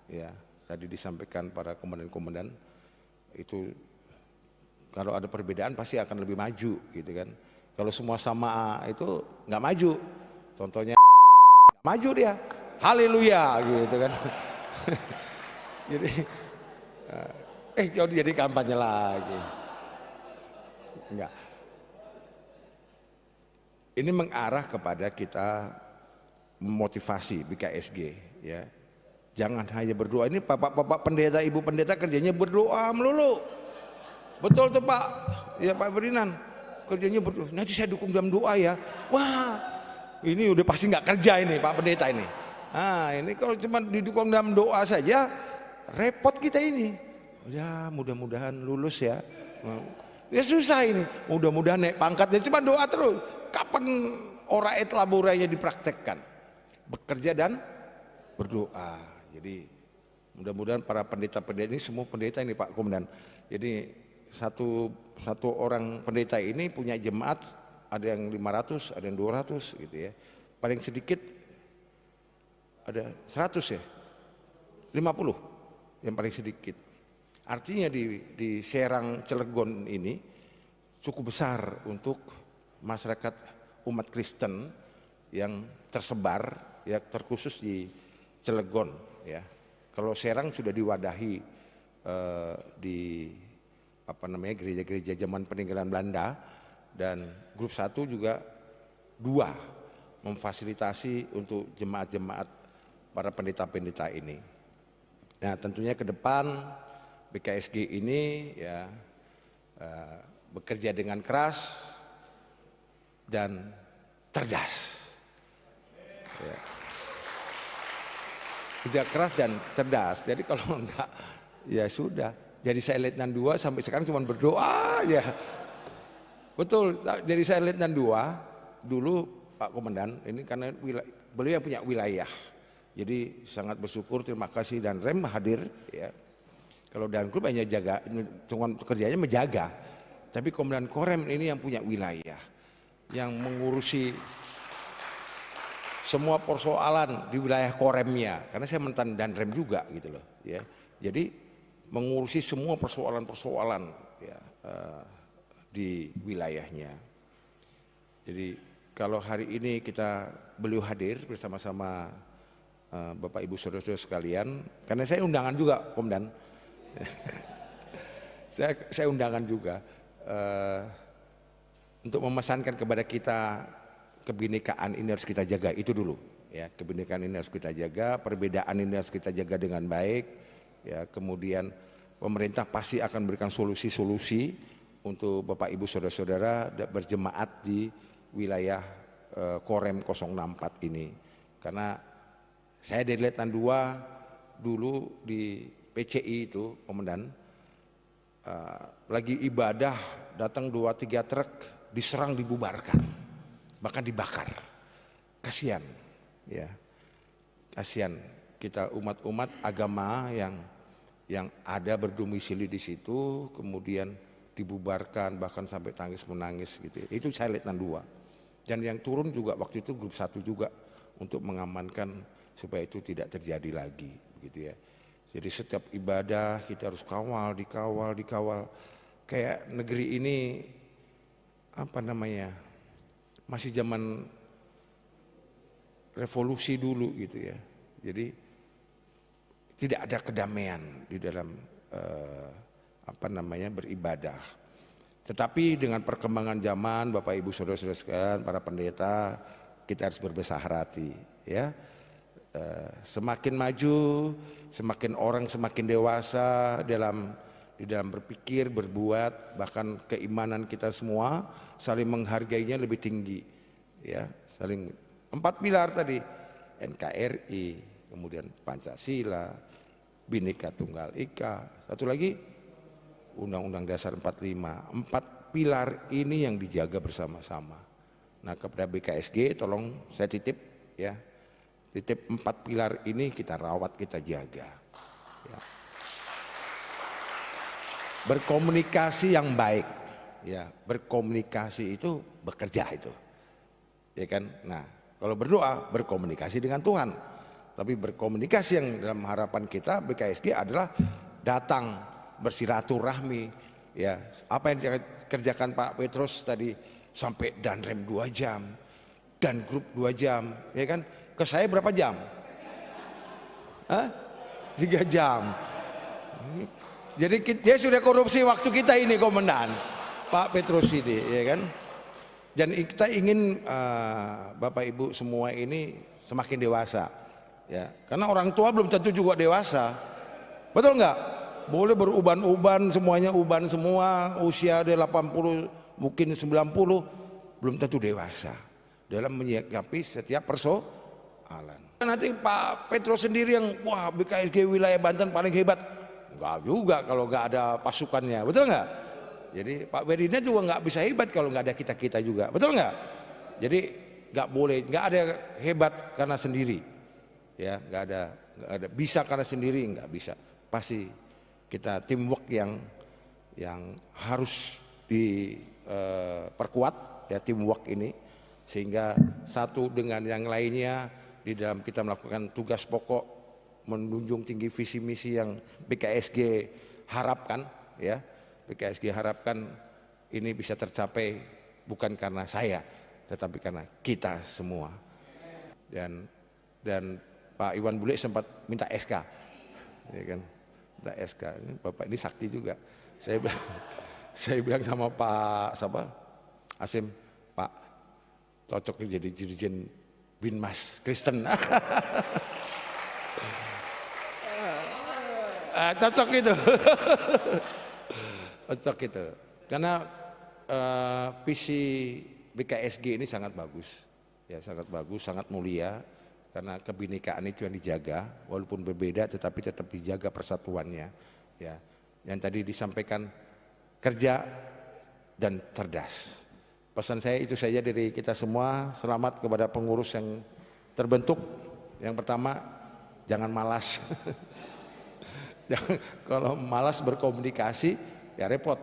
Speaker 9: ya. Tadi disampaikan para komandan-komandan itu, kalau ada perbedaan pasti akan lebih maju, gitu kan. Kalau semua sama itu nggak maju. Contohnya maju dia, haleluya, gitu kan. Jadi kampanye lagi. Enggak. Ini mengarah kepada kita memotivasi BKSG, ya. Jangan hanya berdoa. Ini bapak-bapak pendeta, ibu pendeta kerjanya berdoa melulu. Betul tuh Pak, ya Pak Ferdinand, kerjanya berdoa. Nanti saya dukung dalam doa ya. Wah, ini udah pasti nggak kerja ini Pak Pendeta ini. Nah, ini kalau cuma didukung dalam doa saja, repot kita ini. Ya, mudah-mudahan lulus ya. Ya susah ini. Mudah-mudahan naik pangkatnya, cuma doa terus. Kapan ora et laboranya dipraktekkan? Bekerja dan berdoa. Jadi mudah-mudahan para pendeta-pendeta ini, semua pendeta ini Pak Komandan. Jadi satu orang pendeta ini punya jemaat, ada yang 500, ada yang 200 gitu ya. Paling sedikit ada 100 ya, 50 yang paling sedikit. Artinya di Serang Cilegon ini cukup besar untuk masyarakat umat Kristen yang tersebar, ya, terkhusus di Cilegon, ya. Kalau Serang sudah diwadahi di gereja-gereja zaman peninggalan Belanda, dan grup 1 juga 2 memfasilitasi untuk jemaat-jemaat para pendeta-pendeta ini. Nah, tentunya ke depan BKSG ini, ya, bekerja dengan keras dan cerdas, ya. Kerja keras dan cerdas. Jadi kalau enggak, ya sudah. Jadi saya Letnan 2 sampai sekarang cuma berdoa aja. Betul, jadi saya Letnan 2 dulu Pak Komandan, ini karena beliau yang punya wilayah. Jadi sangat bersyukur, terima kasih dan Rem hadir ya. Kalau Dangrub hanya jaga, cuma kerjanya menjaga. Tapi Komandan Korem ini yang punya wilayah, yang mengurusi semua persoalan di wilayah Koremnya. Karena saya mantan Danrem juga gitu loh ya. Jadi mengurusi semua persoalan-persoalan ya, di wilayahnya. Jadi kalau hari ini beliau hadir bersama-sama Bapak Ibu saudara-saudara sekalian, karena saya undangan juga Komandan. saya undangan juga untuk memesankan kepada kita, kebinekaan ini harus kita jaga, itu dulu ya. Kebinekaan ini harus kita jaga, perbedaan ini harus kita jaga dengan baik ya. Kemudian pemerintah pasti akan berikan solusi-solusi untuk Bapak Ibu saudara-saudara berjemaat di wilayah Korem 064 ini. Karena saya dari Letnan 2 dulu di PCI itu, Komandan, lagi ibadah datang 2-3 truk, diserang, dibubarkan, bahkan dibakar. Kasihan ya, kasihan kita umat-umat agama yang ada berdomisili di situ, kemudian dibubarkan, bahkan sampai tangis menangis gitu. Itu saya Letnan 2. Dan yang turun juga waktu itu grup 1 juga untuk mengamankan supaya itu tidak terjadi lagi begitu ya. Jadi setiap ibadah kita harus dikawal. Kayak negeri ini masih zaman revolusi dulu gitu ya. Jadi tidak ada kedamaian di dalam beribadah. Tetapi dengan perkembangan zaman, Bapak Ibu saudara-saudara sekalian, para pendeta, kita harus berbesar hati ya. Semakin maju, semakin orang semakin dewasa di dalam berpikir, berbuat, bahkan keimanan kita semua saling menghargainya lebih tinggi ya. Saling 4 pilar tadi, NKRI, kemudian Pancasila, Bhinneka Tunggal Ika, satu lagi Undang-Undang Dasar 45. 4 pilar ini yang dijaga bersama-sama. Nah, kepada BKSG tolong saya titip ya. Titip 4 pilar ini kita rawat, kita jaga ya. Berkomunikasi yang baik ya, berkomunikasi itu bekerja itu ya kan. Nah, kalau berdoa berkomunikasi dengan Tuhan, tapi berkomunikasi yang dalam harapan kita BKSG adalah datang bersilaturahmi ya. Apa yang dikerjakan Pak Petrus tadi, sampai Danrem 2 jam, dan grup 2 jam ya kan. Ke saya berapa jam? 3 jam. Jadi dia sudah korupsi waktu kita ini, Komandan Pak Petrus ini ya kan. Dan kita ingin Bapak Ibu semua ini semakin dewasa ya. Karena orang tua belum tentu juga dewasa. Betul nggak? Boleh beruban-uban, semuanya uban semua, usia dia 80 mungkin 90, belum tentu dewasa dalam menyikapi setiap persoalan. Nanti Pak Petrus sendiri yang wah BKSG wilayah Banten paling hebat, enggak juga kalau nggak ada pasukannya, betul nggak? Jadi Pak Berina juga nggak bisa hebat kalau nggak ada kita juga, betul nggak? Jadi nggak boleh, nggak ada hebat karena sendiri, ya nggak ada bisa karena sendiri, nggak bisa. Pasti kita teamwork yang harus diperkuat ya, teamwork ini, sehingga satu dengan yang lainnya di dalam kita melakukan tugas pokok, menunjung tinggi visi misi yang BKSG harapkan ya. BKSG harapkan ini bisa tercapai bukan karena saya, tetapi karena kita semua. Dan Pak Iwan Bule sempat minta SK ya kan, minta SK. Bapak ini sakti juga. Saya bilang sama Pak Asim, Pak cocok jadi dirjen Binmas Kristen. Cocok itu. Cocok itu. Karena visi BKSG ini sangat bagus. Ya, sangat bagus, sangat mulia, karena kebinekaan itu yang dijaga, walaupun berbeda tetapi tetap dijaga persatuannya. Ya, yang tadi disampaikan, kerja dan cerdas. Pesan saya itu saja dari kita semua. Selamat kepada pengurus yang terbentuk. Yang pertama, jangan malas. Kalau malas berkomunikasi ya repot.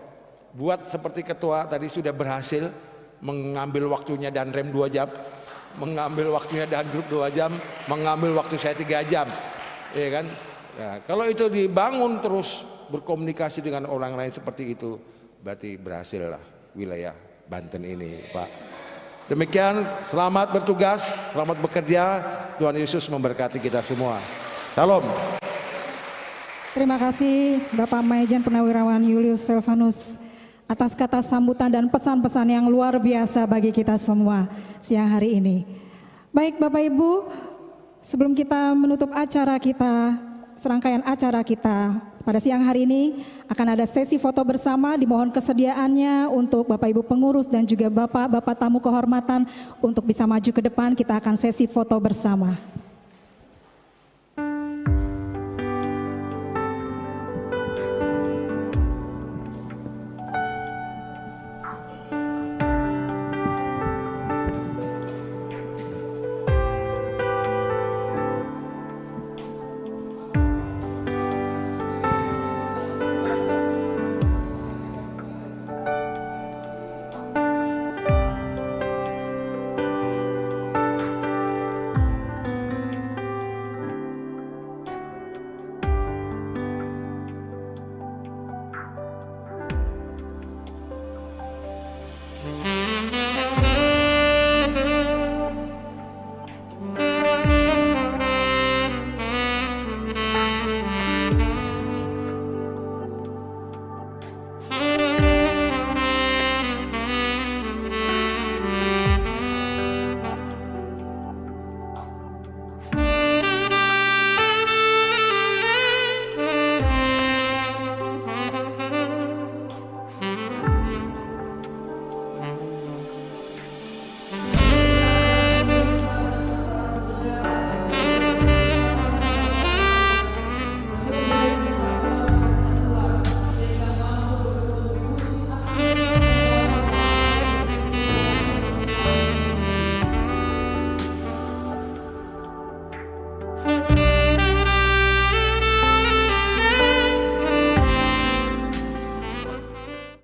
Speaker 9: Buat seperti ketua tadi sudah berhasil mengambil waktunya dan rem 2 jam, mengambil waktunya dan grup 2 jam, mengambil waktu saya 3 jam, ya kan? Ya, kalau itu dibangun terus berkomunikasi dengan orang lain seperti itu, berarti berhasil lah wilayah Banten ini, Pak. Demikian, selamat bertugas, selamat bekerja. Tuhan Yesus memberkati kita semua. Shalom.
Speaker 1: Terima kasih Bapak Maijen Purnawirawan Julius Silvanus atas kata sambutan dan pesan-pesan yang luar biasa bagi kita semua siang hari ini. Baik Bapak Ibu, sebelum kita menutup acara kita, serangkaian acara kita pada siang hari ini akan ada sesi foto bersama. Dimohon kesediaannya untuk Bapak Ibu pengurus dan juga Bapak tamu kehormatan untuk bisa maju ke depan. Kita akan sesi foto bersama.